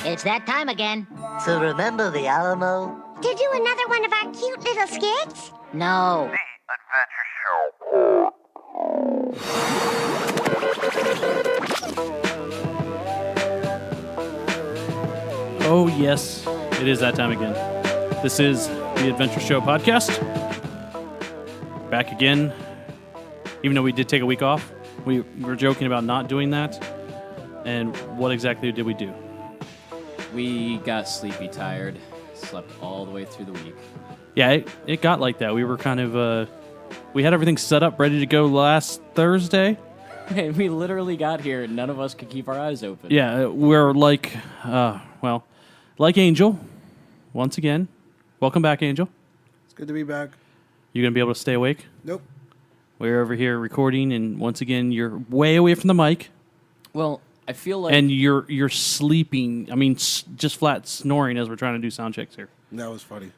It's that time again. So remember the Alamo? To do another one of our cute little skits? No. Oh, yes, it is that time again. This is the Adventure Show podcast. Back again. Even though we did take a week off, we were joking about not doing that. And what exactly did we do? We got sleepy tired, slept all the way through the week. Yeah, it got like that. We were kind of, we had everything set up, ready to go last Thursday. Hey, we literally got here and none of us could keep our eyes open. Yeah, we're like, like Angel, once again. Welcome back, Angel. It's good to be back. You gonna be able to stay awake? Nope. We're over here recording, and once again, you're way away from the mic. Well, I feel like... And you're sleeping. I mean, just flat snoring as we're trying to do sound checks here. That was funny.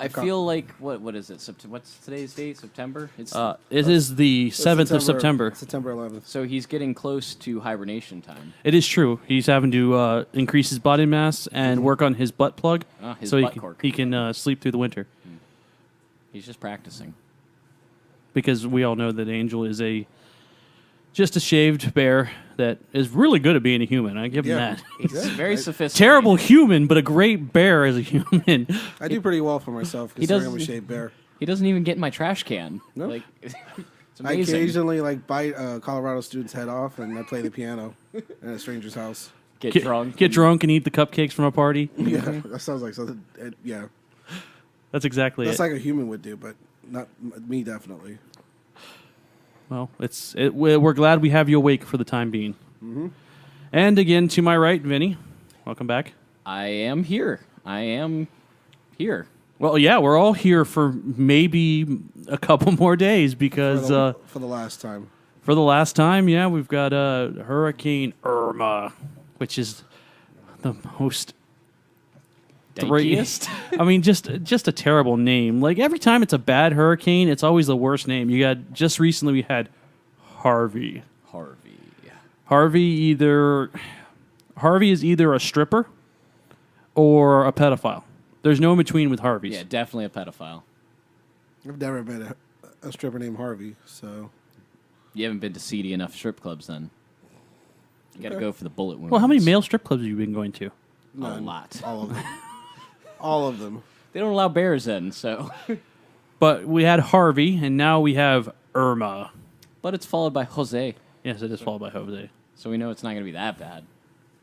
I feel like... What is it? What's today's date? September? It is the 7th of September. September 11th. So he's getting close to hibernation time. It is true. He's having to increase his body mass and work on his butt plug. His so butt cork. he can sleep through the winter. He's just practicing. Because we all know that Angel is just a shaved bear that is really good at being a human. I give him that. He's very sophisticated. Terrible human, but a great bear as a human. I do pretty well for myself considering I'm a shaved bear. He doesn't even get in my trash can. Nope. Like, it's I amazing. occasionally bite a Colorado student's head off, and I play the piano in a stranger's house. Get drunk. Get drunk and eat the cupcakes from a party. Yeah, that sounds like something. Yeah, That's exactly that's it. like a human would do, but not me, definitely. Well, we're glad we have you awake for the time being. Mm-hmm. And again, to my right, Vinny. Welcome back. I am here. Well, yeah, we're all here for maybe a couple more days because For the last time. for the last time, yeah, we've got Hurricane Irma, which is the most Dankiest? I mean, just a terrible name. Like every time it's a bad hurricane, it's always the worst name. You got just recently we had Harvey. Harvey is either a stripper or a pedophile. There's no in between with Harveys. Yeah, definitely a pedophile. I've never met a stripper named Harvey, so. You haven't been to seedy enough strip clubs then. You got to go for the bullet wounds. Well, how many male strip clubs have you been going to? None. A lot. All of them. All of them. They don't allow bears in, so. But we had Harvey, and now we have Irma. But it's followed by Jose, Yes, it is followed by Jose. so we know it's not going to be that bad.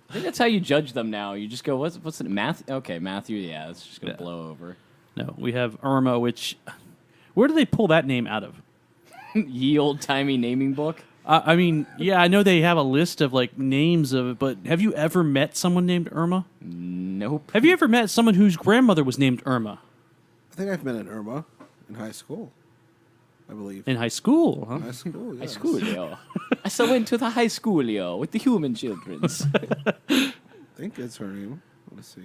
I think that's how you judge them now. You just go, what's it, Matthew? Okay, Matthew, yeah, it's just going to blow over. No, we have Irma, which... Where do they pull that name out of? Ye old-timey naming book? I mean, yeah, I know they have a list of, like, names of it, but have you ever met someone named Irma? Nope. Have you ever met someone whose grandmother was named Irma? I think I've met an Irma in high school, I believe. In high school, huh? High school, yes. High schoolio. I so went to the high schoolio with the human children's. I think it's her name. Let's see.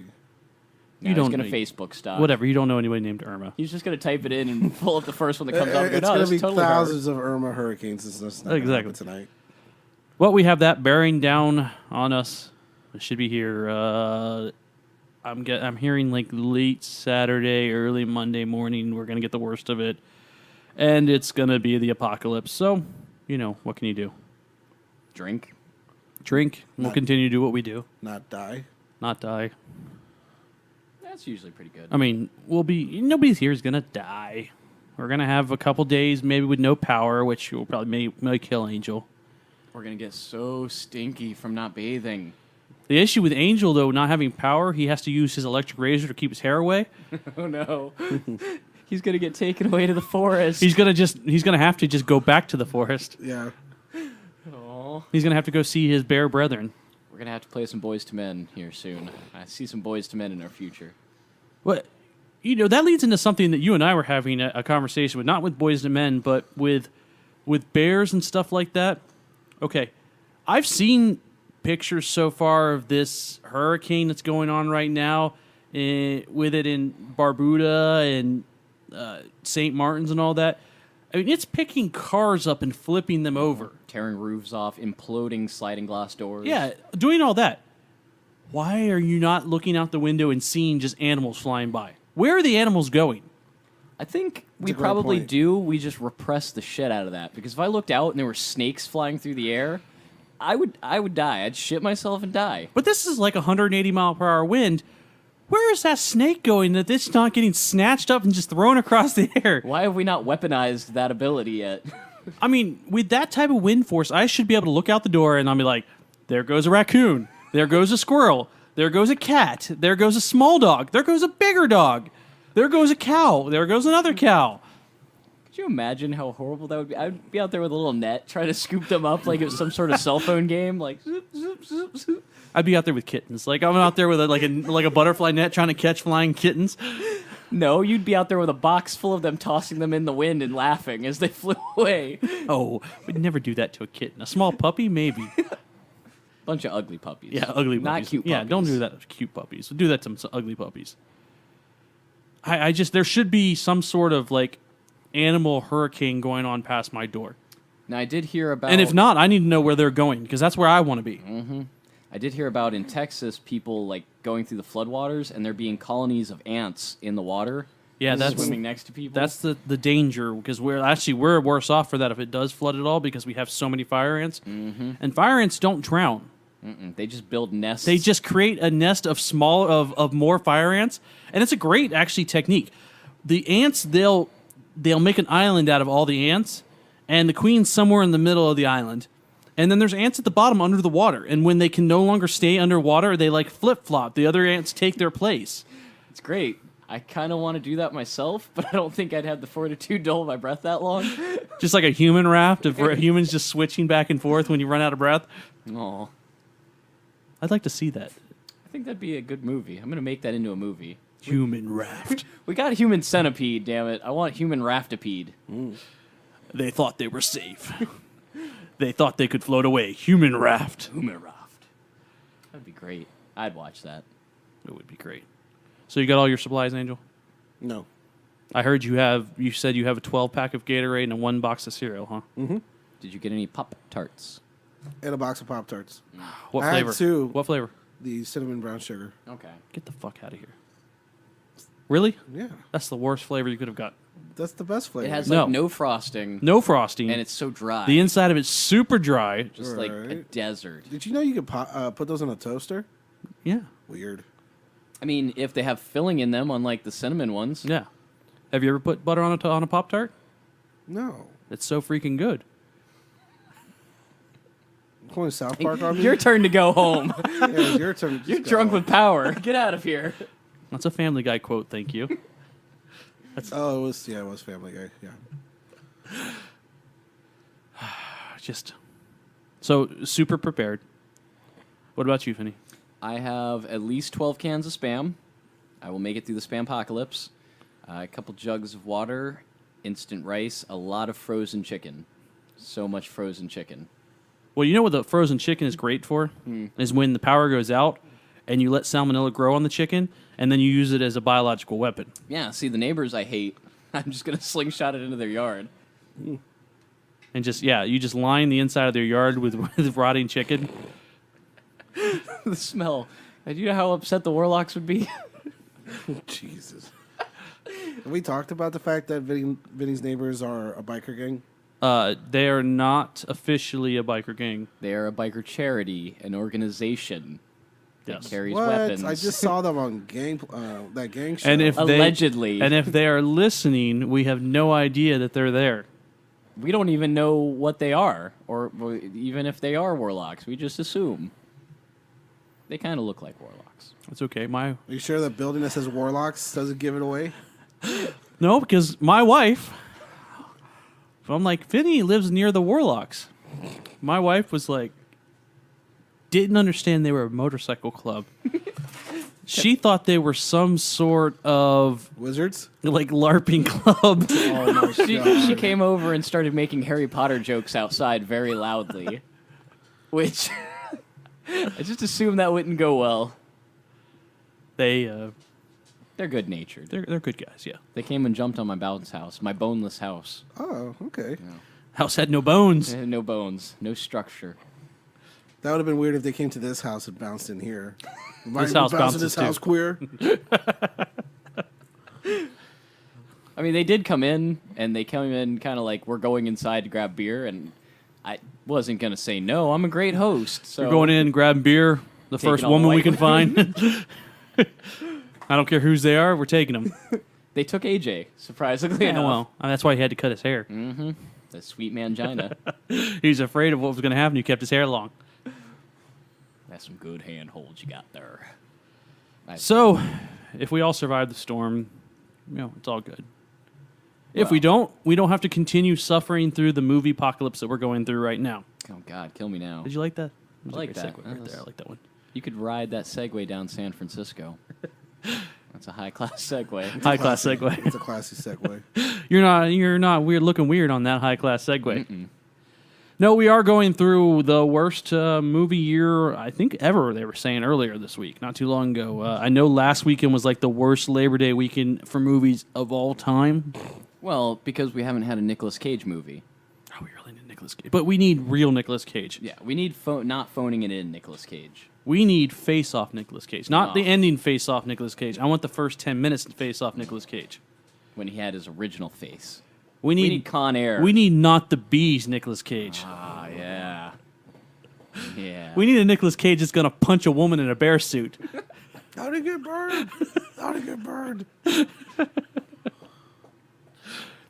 No, You don't He's going know- to Facebook stop. Whatever, you don't know anybody named Irma. He's just going to type it in and pull up the first one that comes up. And go, It's no, going this to be is totally her." thousands of Irma hurricanes. It's just not gonna Exactly. happen tonight. Well, we have that bearing down on us. It should be here. I'm hearing like late Saturday, early Monday morning. We're gonna get the worst of it, and it's gonna be the apocalypse. So, what can you do? Drink. Drink. We'll continue to do what we do, Not die. not die. That's usually pretty good. I mean, nobody's here is gonna die. We're gonna have a couple days maybe with no power, which will probably may kill Angel. We're going to get so stinky from not bathing. The issue with Angel, though, not having power, he has to use his electric razor to keep his hair away. Oh, no. He's going to get taken away to the forest. He's gonna have to just go back to the forest. Yeah. Aw. He's gonna have to go see his bear brethren. We're going to have to play some Boys to Men here soon. I see some Boys to Men in our future. What? That leads into something that you and I were having a conversation with, not with Boys to Men, but with bears and stuff like that. Okay, I've seen pictures so far of this hurricane that's going on right now, with it in Barbuda and St. Martin's and all that. I mean, it's picking cars up and flipping them over. Tearing roofs off, imploding sliding glass doors. Yeah, doing all that. why are you not looking out the window and seeing just animals flying by? Where are the animals going? I think we a great probably point. do. We just repress the shit out of that because if I looked out and there were snakes flying through the air, I would die. I'd shit myself and die. But this is like 180 mile per hour wind. Where is that snake going that it's not getting snatched up and just thrown across the air? Why have we not weaponized that ability yet? I mean, with that type of wind force, I should be able to look out the door and I'll be like, there goes a raccoon. There goes a squirrel. There goes a cat. There goes a small dog. There goes a bigger dog. There goes a cow. There goes another cow. Could you imagine how horrible that would be? I'd be out there with a little net trying to scoop them up like it was some sort of cell phone game. Like, zoop, zoop, zoop, zoop. I'd be out there with kittens. Like I'm out there with like a butterfly net trying to catch flying kittens. No, you'd be out there with a box full of them, tossing them in the wind and laughing as they flew away. Oh, we'd never do that to a kitten. A small puppy, maybe. Bunch of ugly puppies. Yeah, ugly puppies. Not cute puppies. Yeah, don't do that to cute puppies. Do that to some ugly puppies. I just, there should be some sort of like animal hurricane going on past my door. Now, I did hear about... And if not, I need to know where they're going because that's where I want to be. I did hear about in Texas people like going through the floodwaters and there being colonies of ants in the water. Yeah, that's swimming next to people. That's the danger because we're worse off for that if it does flood at all because we have so many fire ants. And fire ants don't drown. They just build nests. They just create a nest of more fire ants, and it's a great actually technique. The ants they'll make an island out of all the ants, and the queen's somewhere in the middle of the island. And then there's ants at the bottom under the water, and when they can no longer stay underwater, they like flip-flop. The other ants take their place. It's great. I kind of want to do that myself, but I don't think I'd have the fortitude to hold my breath that long. Just like a human raft of humans just switching back and forth when you run out of breath. Aw. I'd like to see that. I think that'd be a good movie. I'm going to make that into a movie. Human raft. We got human centipede, damn it. I want human raftipede. They thought they were safe. They thought they could float away. Human raft. Human raft. That'd be great. I'd watch that. It would be great. So you got all your supplies, Angel? No. I heard you said you have a 12-pack of Gatorade and a 1 box of cereal, huh? Mm-hmm. Did you get any Pop-Tarts? And a box of Pop-Tarts. What I had flavor? 2. What flavor? The cinnamon brown sugar. Okay. Get the fuck out of here. Really? Yeah. That's the worst flavor you could have got. That's the best flavor. It has No. like no frosting. No frosting. And it's so dry. the inside of it's super dry. just like a Right. desert. Did you know you could put those in a toaster? Yeah. Weird. I mean, if they have filling in them, unlike the cinnamon ones. Yeah. Have you ever put butter on a Pop-Tart? No. It's so freaking good. Pulling South Park on me? Your turn to go home. Yeah, it's your turn. You're drunk with power. Get out of here. That's a Family Guy quote, thank you. Oh, it was Family Guy. Yeah. Just so super prepared. What about you, Finney? I have at least 12 cans of Spam. I will make it through the Spam apocalypse. A couple jugs of water, instant rice, a lot of frozen chicken. So much frozen chicken. Well, you know what the frozen chicken is great for? Is when the power goes out and you let salmonella grow on the chicken and then you use it as a biological weapon. Yeah, see, the neighbors I hate, I'm just going to slingshot it into their yard. And you just line the inside of their yard with rotting chicken. The smell. Do you know how upset the warlocks would be? Jesus. Have we talked about the fact that Vinny's neighbors are a biker gang? They are not officially a biker gang. They are a biker charity, an organization that Yes. carries What? weapons. I just saw them on that gang show. And if Allegedly. if they are listening, we have no idea that they're there. We don't even know what they are, or even if they are warlocks. We just assume. They kind of look like warlocks. It's okay. Are you sure that building that says Warlocks doesn't give it away? No, because my wife. I'm like, Finney lives near the Warlocks. My wife was like, didn't understand they were a motorcycle club. She thought they were some sort of Wizards? like LARPing club. Oh my She god. came over and started making Harry Potter jokes outside very loudly, which I just assumed that wouldn't go well. They're They're good natured. good guys. Yeah, They came and jumped on my bounce house, my boneless house. Oh, okay. house had no bones. No bones, no structure. That would have been weird if they came to this house and bounced in here. This house bounces this house too. queer. I mean, they did come in, and they came in kind of like, we're going inside to grab beer, and I wasn't going to say no. I'm a great host. So We're going in, grabbing beer. The Taking first all the woman we white can find. I don't care whose they are. We're taking them. They took AJ, surprisingly Yeah, enough. well, that's why he had to cut his hair. The sweet mangina. He's afraid of what was going to happen. He kept his hair long. That's some good handholds you got there. So, if we all survive the storm, it's all good. If we don't have to continue suffering through the movie apocalypse that we're going through right now. Oh, God, kill me now. Did you like that? It was I like a great that. segue right there. I like that one. You could ride that Segway down San Francisco. That's a high-class Segway. High class segue. It's a classy segue. You're not weird looking weird on that high class segue. No, we are going through the worst movie year I think ever. They were saying earlier this week, not too long ago. I know last weekend was like the worst Labor Day weekend for movies of all time. Well, because we haven't had a Nicolas Cage movie. Oh, we really need Nicolas Cage, but we need real Nicolas Cage. Yeah, we need not phoning it in Nicolas Cage. We need face-off Nicolas Cage, not the ending face-off Nicolas Cage. I want the first 10 minutes to face-off Nicolas Cage. When he had his original face. We We need need Con Air. We need not the bees Nicolas Cage. Ah, yeah. Yeah. We need a Nicolas Cage that's gonna punch a woman in a bear suit. How'd he get burned? How'd he get burned?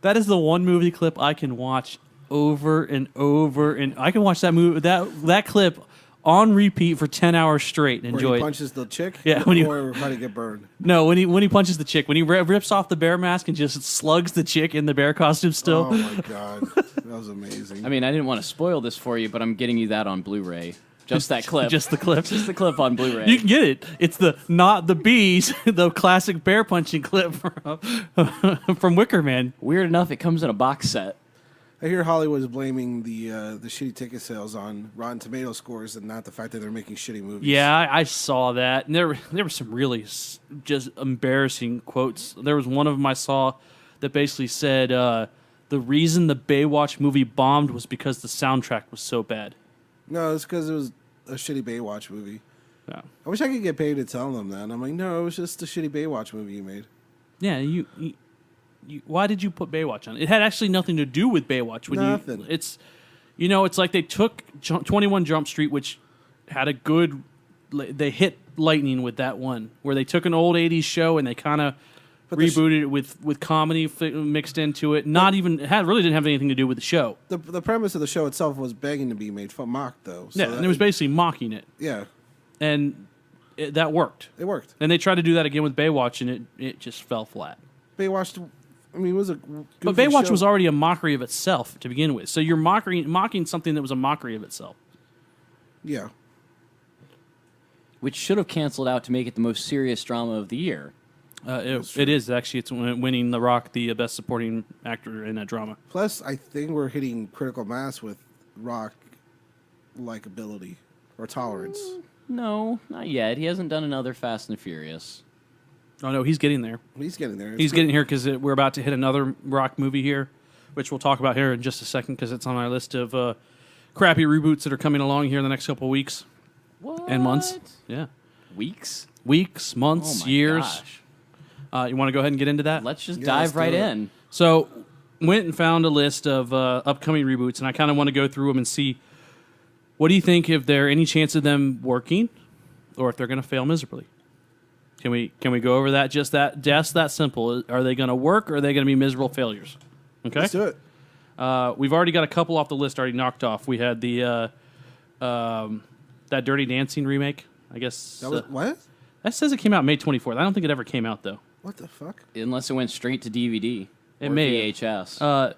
That is the one movie clip I can watch over and over, and I can watch that movie that clip on repeat for 10 hours straight and Where enjoy he it. punches the chick? Yeah, when Or how'd he get burned? No, when he punches the chick, when he rips off the bear mask and just slugs the chick in the bear costume still. Oh, my God. That was amazing. I mean, I didn't want to spoil this for you, but I'm getting you that on Bluray. Just that clip. Just the clip. Just the clip on Blu-ray. You can get it. It's the not the bees, the classic bear punching clip from Wicker Man. Weird enough, it comes in a box set. I hear Hollywood's blaming the shitty ticket sales on Rotten Tomato scores and not the fact that they're making shitty movies. Yeah, I saw that. And there were some really just embarrassing quotes. There was one of them I saw that basically said the reason the Baywatch movie bombed was because the soundtrack was so bad. No, it's because it was a shitty Baywatch movie. Yeah, I wish I could get paid to tell them that. And I'm like, no, it was just a shitty Baywatch movie you made. yeah. You why did you put Baywatch on? It had actually nothing to do with Baywatch. Nothing. It's like they took 21 Jump Street, which had a good. They hit lightning with that one, where they took an old '80s show and they kind of rebooted it with comedy mixed into it. Really didn't have anything to do with the show. The premise of the show itself was begging to be made mocked, though. So And it was basically mocking it, yeah, and that worked. it worked. And they tried to do that again with Baywatch, and it just fell flat. Baywatch, I mean, it was a But goofy Baywatch show. was already a mockery of itself to begin with. So you're mocking something that was a mockery of itself. Yeah. Which should have canceled out to make it the most serious drama of the year. It is actually. It's winning The Rock the best supporting actor in that drama. Plus, I think we're hitting critical mass with Rock likability or tolerance. No, not yet. He hasn't done another Fast and Furious. Oh no, he's getting there. He's getting there. He's getting here because we're about to hit another Rock movie here, which we'll talk about here in just a second because it's on our list of crappy reboots that are coming along here in the next couple of weeks What? and months. Yeah, Weeks? weeks, months, Oh my years. gosh. You want to go ahead and get into that? Let's just Yeah, let's dive right do it. in. So, went and found a list of upcoming reboots, and I kind of want to go through them and see what do you think if there any chance of them working, or if they're going to fail miserably. Can we go over that? Just that simple. Are they going to work, or are they going to be miserable failures? Okay, Let's do it. we've already got a couple off the list already knocked off. We had the that Dirty Dancing remake. I guess That was, what? that says it came out May 24th. I don't think it ever came out though. What the fuck? Unless it went straight to DVD. It or may. VHS.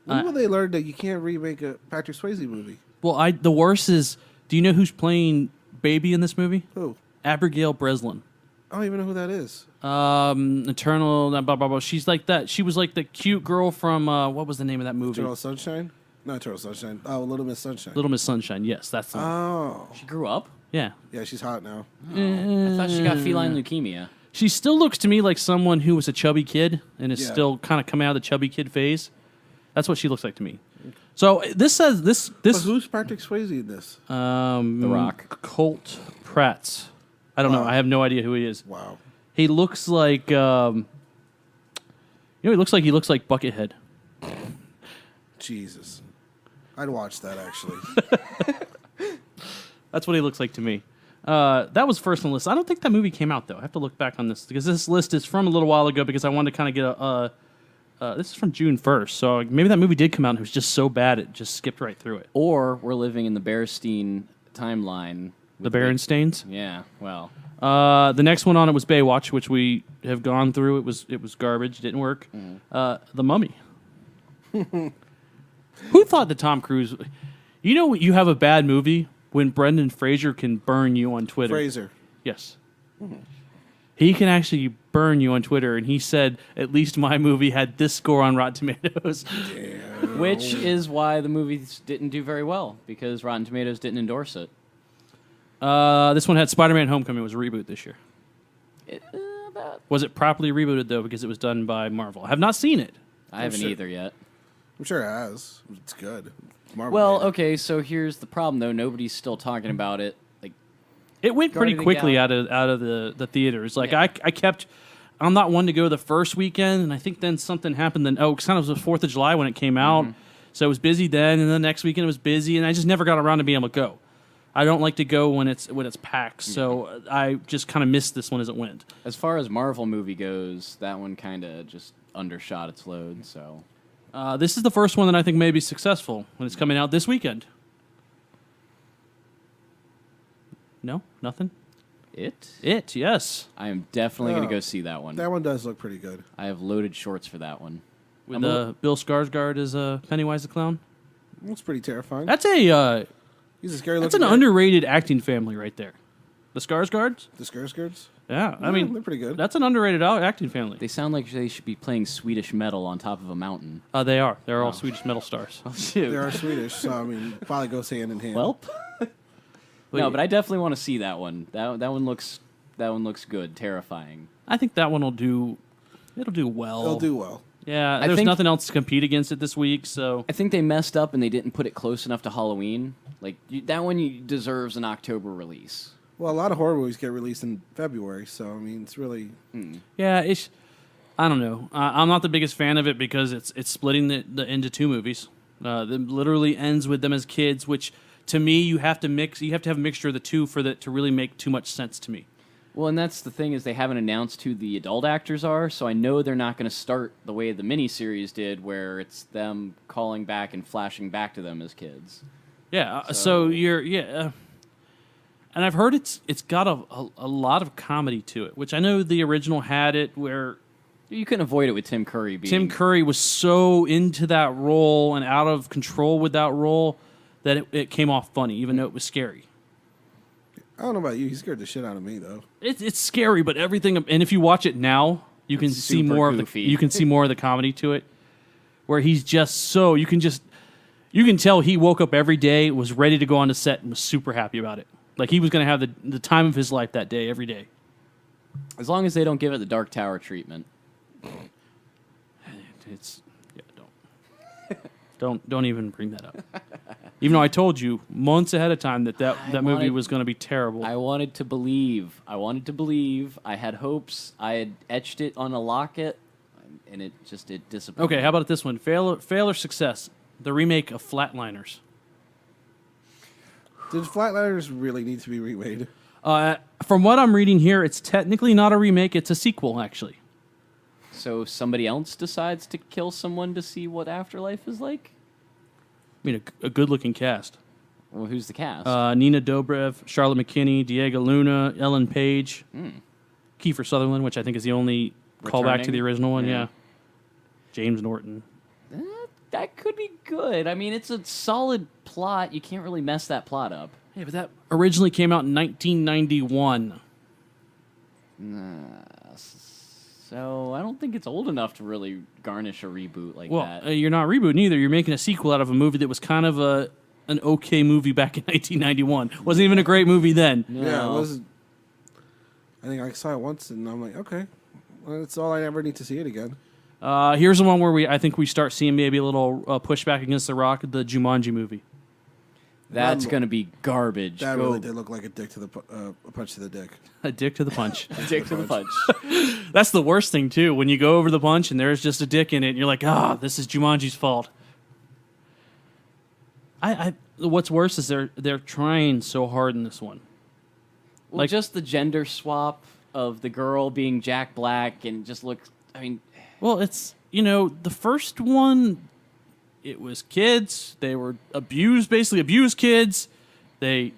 When will they learn that you can't remake a Patrick Swayze movie? Well, the worst is, do you know who's playing Baby in this movie? Who? Abigail Breslin. I don't even know who that is. Eternal, blah, blah, blah. She's like that. She was like the cute girl from, what was the name of that movie? Eternal Sunshine? Not Eternal Sunshine. Oh, Little Miss Sunshine. Little Miss Sunshine. Yes, that's the one. Oh. she grew up? Yeah. Yeah, she's hot now. I thought she got feline leukemia. She still looks to me like someone who was a chubby kid and is Yeah. still kind of coming out of the chubby kid phase. That's what she looks like to me. So this says this But who's Patrick Swayze in this? The Rock. Colt Pratt's. I don't know. Wow. I have no idea who he is. Wow. He looks like, he looks like Buckethead. Jesus. I'd watch that, actually. That's what he looks like to me. That was first on the list. I don't think that movie came out, though. I have to look back on this because this list is from a little while ago because I wanted to kind of get this is from June 1st, so maybe that movie did come out and it was just so bad it just skipped right through it. Or we're living in the Bearstein timeline. The Berenstains? Yeah, well. The next one on it was Baywatch, which we have gone through. It was garbage. Didn't work. The Mummy. Who thought that Tom Cruise... You know you have a bad movie when Brendan Fraser can burn you on Twitter. Fraser. Yes. He can actually burn you on Twitter, and he said, at least my movie had this score on Rotten Tomatoes. Which is why the movies didn't do very well, because Rotten Tomatoes didn't endorse it. This one had Spider-Man Homecoming. It was a reboot this year. About Was it properly rebooted, though, because it was done by Marvel? I have not seen it. I haven't sure. either yet. I'm sure it has. It's good. It's Marvel Well, made it. okay, so here's the problem, though. Nobody's still talking about it. Like, It went pretty Guardian of the quickly Gal- out of the theaters. Like Yeah. I kept, I'm not one to go the first weekend, and I think then something happened. Then it kind of was the 4th of July when it came out, so it was busy then, and the next weekend it was busy, and I just never got around to being able to go. I don't like to go when it's packed, so I just kind of missed this one as it went. as far as Marvel movie goes, that one kind of just undershot its load, so... This is the first one that I think may be successful when it's coming out this weekend. No, nothing. It, yes, I am definitely going Oh. to go see that one. That one does look pretty good. I have loaded shorts for that one. with Bill Skarsgård as Pennywise the Clown. It's pretty terrifying. That's a He's a scary that's an looking guy. underrated acting family right there. The Skarsgårds. The Skarsgårds? Yeah, I Yeah, mean they're pretty good. That's an underrated acting family. They sound like they should be playing Swedish metal on top of a mountain. They are. They're all Swedish metal stars. They are Swedish, so I mean, probably goes hand in hand. Welp. No, but I definitely want to see that one. That one looks good, terrifying. I think that one will do. It'll do well. they'll do well. Yeah, I there's think- nothing else to compete against it this week, so I think they messed up and they didn't put it close enough to Halloween. Like that one deserves an October release. Well, a lot of horror movies get released in February, so I mean, it's really yeah, it's. I don't know. I'm not the biggest fan of it because it's splitting the into two movies. It literally ends with them as kids, which to me you have to mix. You have to have a mixture of the two for that to really make too much sense to me. Well, and that's the thing is they haven't announced who the adult actors are, so I know they're not going to start the way the miniseries did, where it's them calling back and flashing back to them as kids. Yeah. So you're and I've heard it's got a lot of comedy to it, which I know the original had it where You couldn't avoid it with Tim Curry being... Tim Curry was so into that role and out of control with that role that it came off funny, even though it was scary. I don't know about you. He scared the shit out of me, though. It's scary, but everything. And if you watch it now, you can It's see super more goofy. of the. You can see more of the comedy to it, where he's just so you can tell he woke up every day, was ready to go on the set, and was super happy about it. Like he was going to have the time of his life that day, every day. As long as they don't give it the Dark Tower treatment. It's don't even bring that up. Even though I told you months ahead of time that movie wanted- was going to be terrible. I wanted to believe. I had hopes. I had etched it on a locket, and it disappointed. Okay, how about this one? Fail or success? The remake of Flatliners. Did Flatliners really need to be remade? From what I'm reading here, it's technically not a remake; it's a sequel, actually. So somebody else decides to kill someone to see what afterlife is like? I mean, a good-looking cast. Well, who's the cast? Nina Dobrev, Charlotte McKinney, Diego Luna, Ellen Page, Kiefer Sutherland, which I think is the only callback to the Returning? original one. Yeah. Yeah. James Norton. That could be good. I mean, it's a solid plot. You can't really mess that plot up. Yeah, but that originally came out in 1991. So I don't think it's old enough to really garnish a reboot like Well, that. you're not rebooting either. You're making a sequel out of a movie that was kind of an okay movie back in 1991. Wasn't even a great movie then. Yeah, it was. I think I saw it once, and I'm like, okay, well, that's all I ever need to see it again. Here's the one where I think we start seeing maybe a little pushback against The Rock, the Jumanji movie. That's going to be garbage. That Go really did look like a punch to the dick. A dick to the punch. dick to the punch. That's the worst thing too. When you go over the punch and there's just a dick in it, and you're like, this is Jumanji's fault. What's worse is they're trying so hard in this one. Well, just the gender swap of the girl being Jack Black and just looks. I mean, well, it's the first one. It was kids. They were basically abused kids. They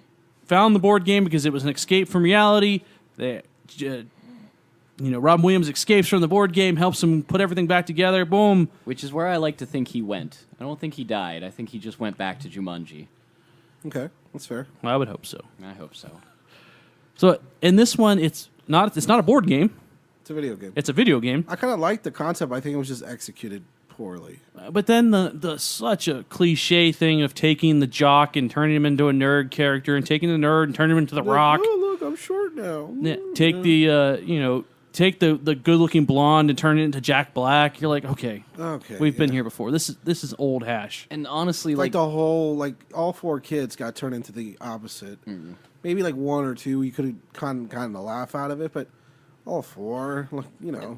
found the board game because it was an escape from reality. Robin Williams escapes from the board game, helps him put everything back together. Boom. which is where I like to think he went. I don't think he died. I think he just went back to Jumanji. Okay, that's fair. I would hope so. I hope so. So in this one, it's not a board game. It's a video game. It's a video game. I kind of like the concept. I think it was just executed poorly. But then the such a cliche thing of taking the jock and turning him into a nerd character, and taking the nerd and turning him into the Rock. Oh, look, I'm short now. Yeah, take the good-looking blonde and turn it into Jack Black. You're like, okay, we've been here before. This is old hash. And honestly, Like the whole, all 4 kids got turned into the opposite. Maybe like 1 or 2, you could kind of laugh out of it, but all 4,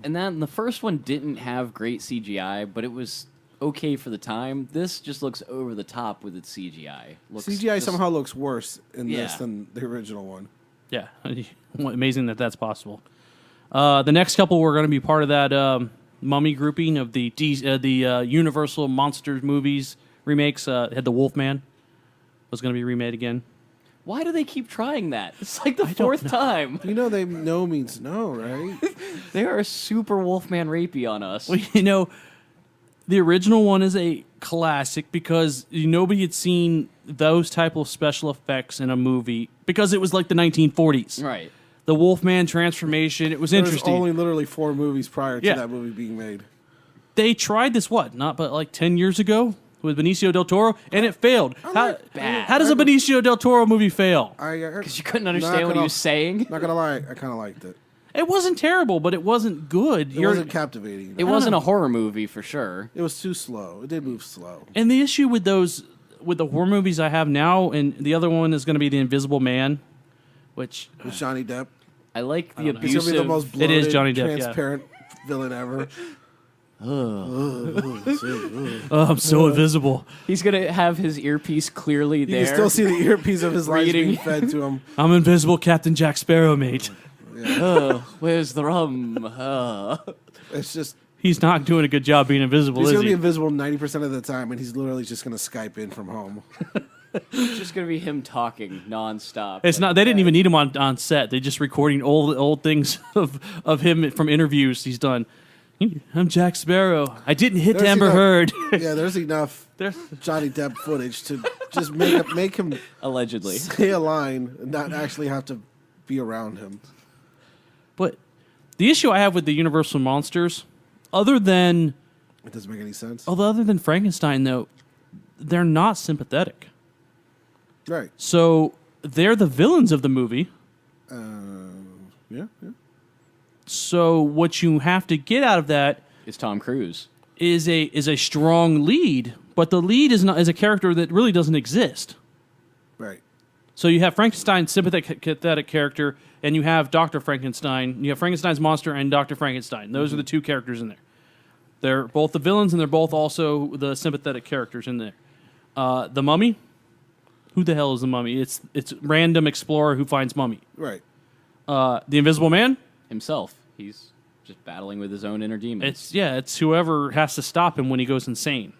And the first one didn't have great CGI, but it was okay for the time. This just looks over the top with its CGI. CGI somehow looks worse in this than the original one. Yeah, amazing that's possible. The next couple were going to be part of that Mummy grouping of the Universal Monsters movies remakes. Had the Wolfman was going to be remade again. Why do they keep trying that? It's like the 4th time. They no means no, right? They are super Wolfman rapey on us. Well, the original one is a classic because nobody had seen those type of special effects in a movie because it was like the 1940s. Right. The Wolfman transformation, it was interesting. There's only literally 4 movies prior to that movie being made. They tried this, not but like 10 years ago with Benicio del Toro, and it failed. How does a Benicio del Toro movie fail? Because you couldn't understand what he was saying? Not going to lie, I kind of liked it. It wasn't terrible, but it wasn't good. It wasn't captivating. It wasn't a horror movie for sure. It was too slow. It did move slow. And the issue with the horror movies I have now, and the other one is going to be The Invisible Man, which... With Johnny Depp. I like the He's abusive... going to be the most bloated, It is Johnny Depp, transparent villain ever. I'm so invisible. He's going to have his earpiece clearly there. You can still see the earpiece of his lines Reading. being fed to him. I'm invisible Captain Jack Sparrow, mate. Where's the rum? It's just... He's not doing a good job being invisible, He's is going to be he? invisible 90% of the time, and he's literally just going to Skype in from home. It's just going to be him talking nonstop. It's not. They didn't even need him on set. They just recording old things of him from interviews he's done. I'm Jack Sparrow. I didn't hit There's Amber enough- Heard. Yeah, there's enough Johnny Depp footage to just make him Allegedly. say a line and not actually have to be around him. But the issue I have with the Universal monsters, other than It doesn't make any sense. other than Frankenstein, though, they're not sympathetic. Right. So they're the villains of the movie. Yeah. So what you have to get out of that Is Tom Cruise. is a strong lead, but the lead is a character that really doesn't exist. Right. So you have Frankenstein's sympathetic character, and you have Dr. Frankenstein. You have Frankenstein's monster and Dr. Frankenstein. Those are the 2 characters in there. They're both the villains, and they're both also the sympathetic characters in there. The Mummy? Who the hell is the Mummy? It's random explorer who finds Mummy. Right. The Invisible Man? Himself. He's just battling with his own inner demons. It's whoever has to stop him when he goes insane.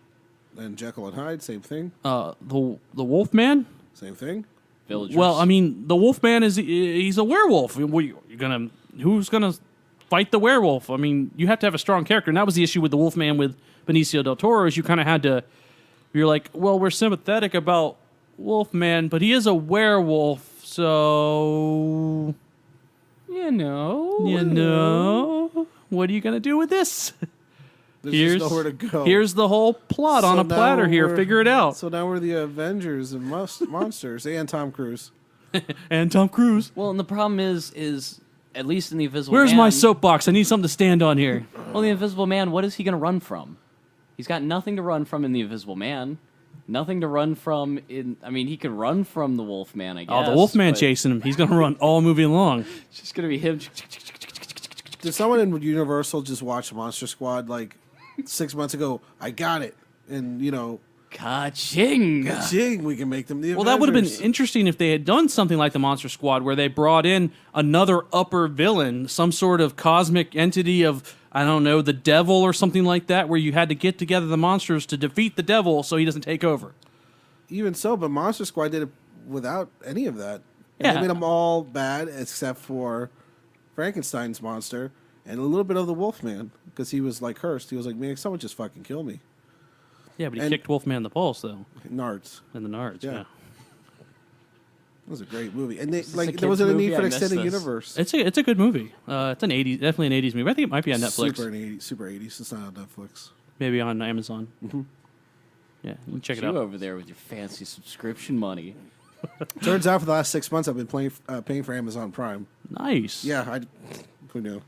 And Jekyll and Hyde, same thing. The Wolfman? Same thing. Villagers. Well, I mean, the Wolfman he's a werewolf. Who's gonna fight the werewolf? I mean, you have to have a strong character, and that was the issue with the Wolfman with Benicio del Toro. Is you kind of had to. You're like, well, we're sympathetic about Wolfman, but he is a werewolf, so you know, what are you gonna do with this? There's just nowhere to go. Here's the whole plot on a platter here. Figure it out. So now we're the Avengers of monsters and Tom Cruise. And Tom Cruise. Well, and the problem is at least in the Invisible Where's Man... my soapbox? I need something to stand on here. Well, the Invisible Man, what is he going to run from? He's got nothing to run from in the Invisible Man. Nothing to run from. I mean, he could run from the Wolfman, I guess. Oh, the Wolfman but chasing him. He's going to run all movie long. It's just going to be him. Did someone in Universal just watch Monster Squad like 6 months ago? I got it, and Ka-ching! jing, we can make them the Well, that would have been Avengers. interesting if they had done something like the Monster Squad, where they brought in another upper villain, some sort of cosmic entity of, I don't know, the devil or something like that, where you had to get together the monsters to defeat the devil so he doesn't take over. Even so, but Monster Squad did it without any of that. And Yeah. they made them all bad except for Frankenstein's monster and a little bit of the Wolfman because he was like cursed. He was like, man, someone just fucking kill me. Yeah, but he And- kicked Wolfman in the balls, though, Nards. in the nards. Yeah. Yeah. It was a great movie, and they, this a like kid's there wasn't a movie? need for I an missed extended this. universe. It's a good movie. It's an 80s, definitely an 80s movie. I think it might be on Netflix, Super 80s. It's not on Netflix. maybe on Amazon. Mm-hmm. Yeah, you can check it You out. over there with your fancy subscription money. Turns out for the last 6 months I've been paying for Amazon Prime. Nice. Yeah, who knew?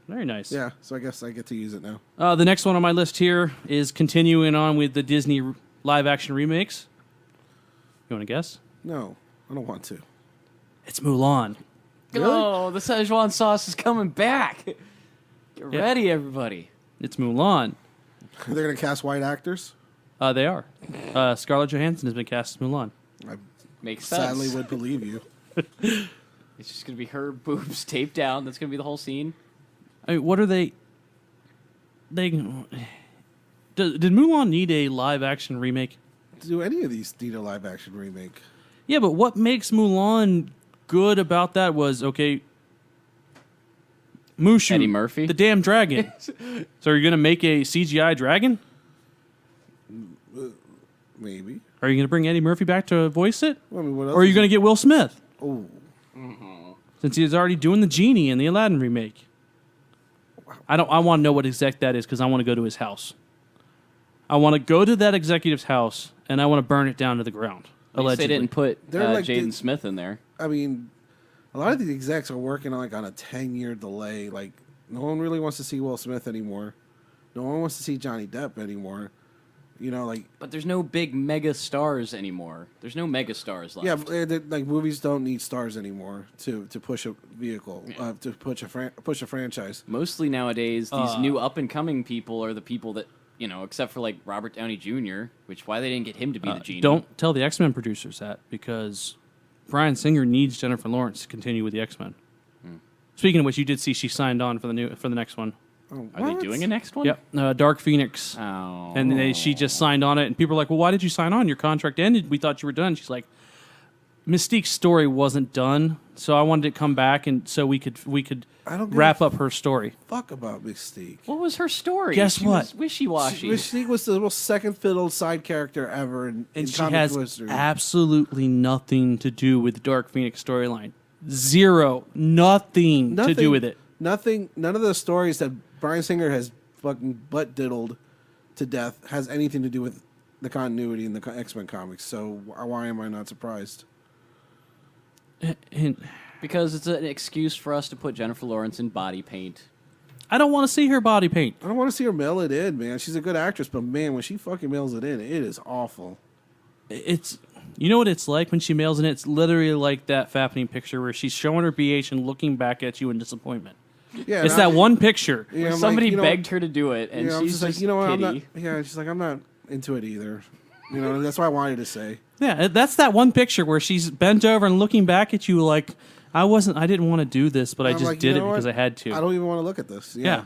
Very nice. Yeah, so I guess I get to use it now. The next one on my list here is continuing on with the Disney live-action remakes. You want to guess? No, I don't want to. It's Mulan. Oh, the Szechuan sauce is coming back. Get Yeah. ready, everybody. It's Mulan. They're gonna cast white actors. They are. Scarlett Johansson has been cast as Mulan. I Makes sense. sadly would believe you. It's just going to be her boobs taped down. That's going to be the whole scene. I mean, what are they? Did Mulan need a live-action remake? Do any of these need a live action remake? Yeah, but what makes Mulan good about that was, okay, Mushu, Eddie Murphy? the damn dragon. So are you going to make a CGI dragon? Maybe. Are you going to bring Eddie Murphy back to voice it? Well, I mean, what else Or are you is- going to get Will Smith? Oh, Since he's already doing the genie in the Aladdin remake. I want to know what exec that is because I want to go to his house. I want to go to that executive's house and I want to burn it down to the ground. At least Allegedly. they didn't put They're like Jaden the- Smith in there. I mean, a lot of the execs are working on a 10-year delay. Like, no one really wants to see Will Smith anymore. No one wants to see Johnny Depp anymore. But there's no big mega stars anymore. There's no mega stars left. yeah, like movies don't need stars anymore to push a vehicle, to push a franchise. Mostly nowadays, these new up and coming people are the people that, except for like Robert Downey Jr., which why they didn't get him to be the genie. Don't tell the X-Men producers that because Bryan Singer needs Jennifer Lawrence to continue with the X-Men. Speaking of which, you did see she signed on for the next one. Oh, Are they doing a next one? Yep, Dark Phoenix. Oh. And she just signed on it, and people are like, "Well, why did you sign on? Your contract ended. We thought you were done." She's like, "Mystique's story wasn't done, so I wanted to come back, and so we could I don't give wrap a up her story." Fuck about Mystique. What was her story? Guess She what? was wishy-washy. Mystique was the most second fiddle side character ever in And she comic has history. absolutely nothing to do with the Dark Phoenix storyline. Zero, nothing to do with it. Nothing. None of the stories that Bryan Singer has fucking butt diddled to death has anything to do with the continuity in the X-Men comics. So why am I not surprised? And Because it's an excuse for us to put Jennifer Lawrence in body paint. I don't want to see her body paint. I don't want to see her mail it in, man. She's a good actress, but man, when she fucking mails it in, it is awful. It's, you know what it's like when she mails in it? It's literally like that fappening picture where she's showing her BH and looking back at you in disappointment. Yeah, It's and that one picture. Yeah, I'm like, Somebody you know- begged her to do it, and I'm she's just like, you know what? I'm not. pity. Yeah, she's like, I'm not into it either. And that's what I wanted to say. Yeah, that's that one picture where she's bent over and looking back at you like, I didn't want to do this, but I I'm just like, you did it know what? because I had to. I don't even want to look at this. yeah.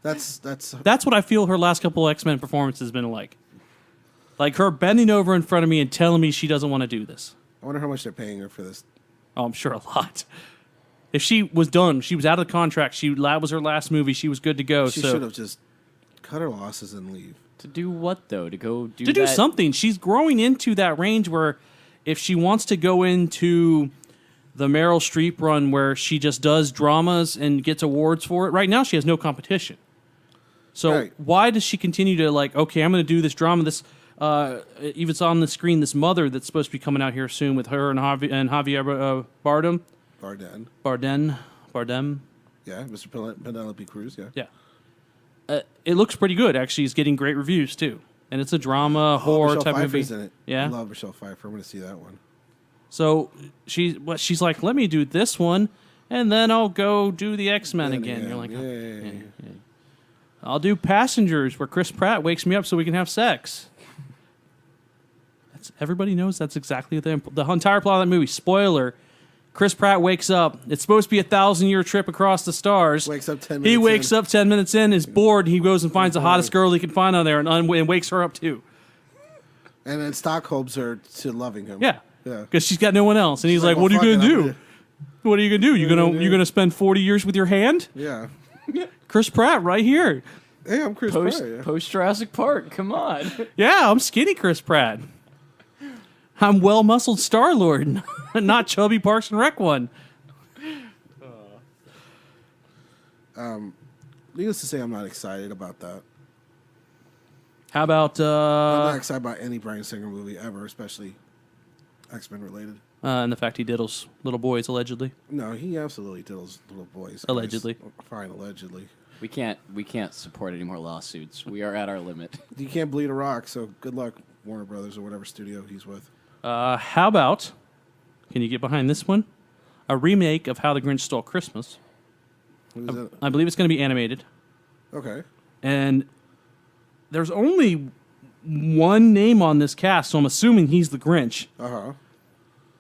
That's That's what I feel her last couple of X-Men performances has been like. Like her bending over in front of me and telling me she doesn't want to do this. I wonder how much they're paying her for this. Oh, I'm sure a lot. If she was done, she was out of the contract. That was her last movie. She was good to go. She so should have just cut her losses and leave. To do what, though? To go do to do that? something. She's growing into that range where if she wants to go into the Meryl Streep run where she just does dramas and gets awards for it, right now she has no competition. So Right. why does she continue to okay, I'm going to do this drama, this even it's on the screen, this Mother that's supposed to be coming out here soon with her and Javier Bardem. Bardem. Yeah, Mr. Penelope Cruz, yeah. Yeah. It looks pretty good, actually. It's getting great reviews, too. and it's a drama horror Michelle type movie. Pfeiffer's in it. Yeah. I love Michelle Pfeiffer. I'm going to see that one. So she's like, let me do this one, and then I'll go do the X-Men again. You're like, yeah. I'll do Passengers, where Chris Pratt wakes me up so we can have sex. Everybody knows that's exactly the entire plot of that movie. Spoiler: Chris Pratt wakes up. It's supposed to be a 1,000-year trip across the stars. Wakes up 10 minutes He wakes in. up 10 minutes in, is bored. He goes and finds the hottest girl he can find on there, and wakes her up too. And then Stockholm's her to loving him. Yeah, Yeah. because she's got no one else, and he's like, well, "What are you fuck gonna it, do? What are you gonna do? You gonna spend 40 years with your hand?" Yeah. Chris Pratt, right here. Hey, I'm Chris Pratt. Yeah. Post Jurassic Park. Come on. Yeah, I'm skinny Chris Pratt. I'm well-muscled Star-Lord, not chubby Parks and Rec one. Needless to say, I'm not excited about that. How about I'm not excited about any Bryan Singer movie ever, especially X-Men related. and the fact he diddles little boys allegedly? No, he absolutely diddles little boys. Allegedly. Guys. Fine, allegedly. We can't support any more lawsuits. We are at our limit. You can't bleed a rock, so good luck, Warner Brothers or whatever studio he's with. How about, can you get behind this one? A remake of How the Grinch Stole Christmas. What is it? I believe it's going to be animated. Okay. And there's only one name on this cast, so I'm assuming he's the Grinch. Uh-huh.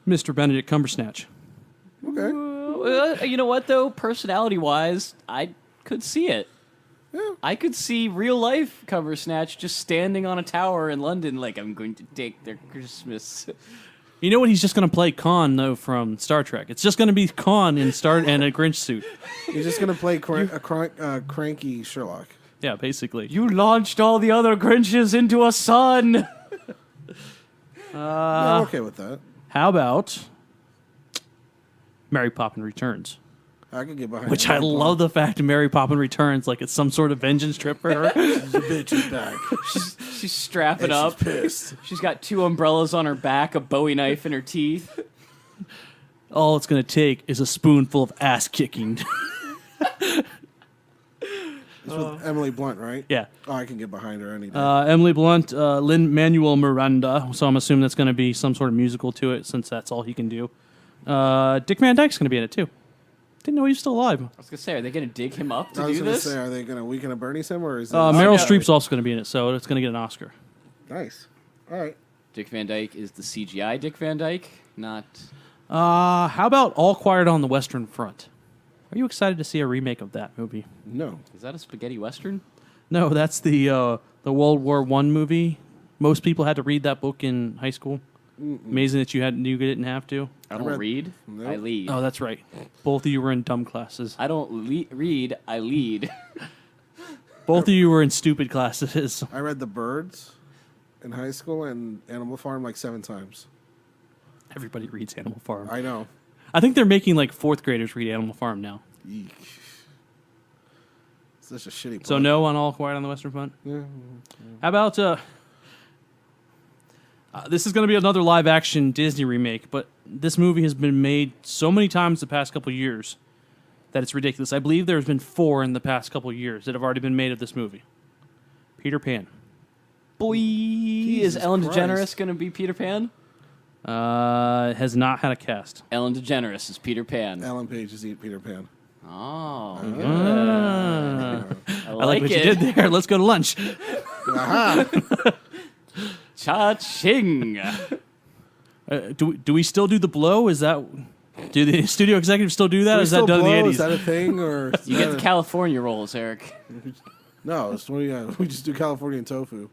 Mr. Benedict Cumberbatch. Okay. You know what though? Personality-wise, I could see it. Yeah. I could see real life Cumbersnatch just standing on a tower in London, like I'm going to take their Christmas. You know what? He's just going to play Khan, though, from Star Trek. It's just going to be Khan in and a Grinch suit. He's just going to play cranky Sherlock. Yeah, basically. You launched all the other Grinches into a sun. I'm okay with that. How about Mary Poppins Returns? I could get behind Which that. I love the fact Mary Poppins Returns, like it's some sort of vengeance trip for her. The bitch is back. She's strapping And up. she's pissed. She's got 2 umbrellas on her back, a Bowie knife in her teeth. All it's going to take is a spoonful of ass kicking. It's with Emily Blunt, right? Yeah. Oh, I can get behind her any day. Emily Blunt, Lin-Manuel Miranda, so I'm assuming that's some sort of musical to it, since that's all he can do. Dick Van Dyke's going to be in it, too. Didn't know he was still alive. I was gonna say, are they gonna dig him up to I was do going to this? say, are they going to Weekend at Bernie's him, or is that... Meryl no. Streep's also going to be in it, so it's going to get an Oscar. Nice. All right. Dick Van Dyke is the CGI Dick Van Dyke, not. How about All Quiet on the Western Front? Are you excited to see a remake of that movie? No. Is that a spaghetti western? No, that's the World War I movie. Most people had to read that book in high school. Amazing that you didn't have to. I don't read. Nope. I lead. Oh, that's right. Both of you were in dumb classes. I don't read. I lead. Both of you were in stupid classes. I read The Birds in high school and Animal Farm like 7 times. Everybody reads Animal Farm. I know. I think they're making like 4th graders read Animal Farm now. Eek. Such a shitty So plot. no on All Quiet on the Western Front? Yeah. How about this is going to be another live-action Disney remake, but this movie has been made so many times the past couple of years that it's ridiculous. I believe there's been 4 in the past couple of years that have already been made of this movie. Peter Pan. Boy, Jesus is Ellen Christ. DeGeneres gonna be Peter Pan? Has not had a cast. Ellen DeGeneres is Peter Pan. Alan Page is Peter Pan. Oh, I like what you did there. Let's go to lunch. Cha-ching. Do we still do the blow? Is that do the studio executives still do that? Do we Is that still done in the blow? 80s? Is that a thing? Or is You that get the a- California rolls, Eric. No, it's 20, we just do Californian tofu.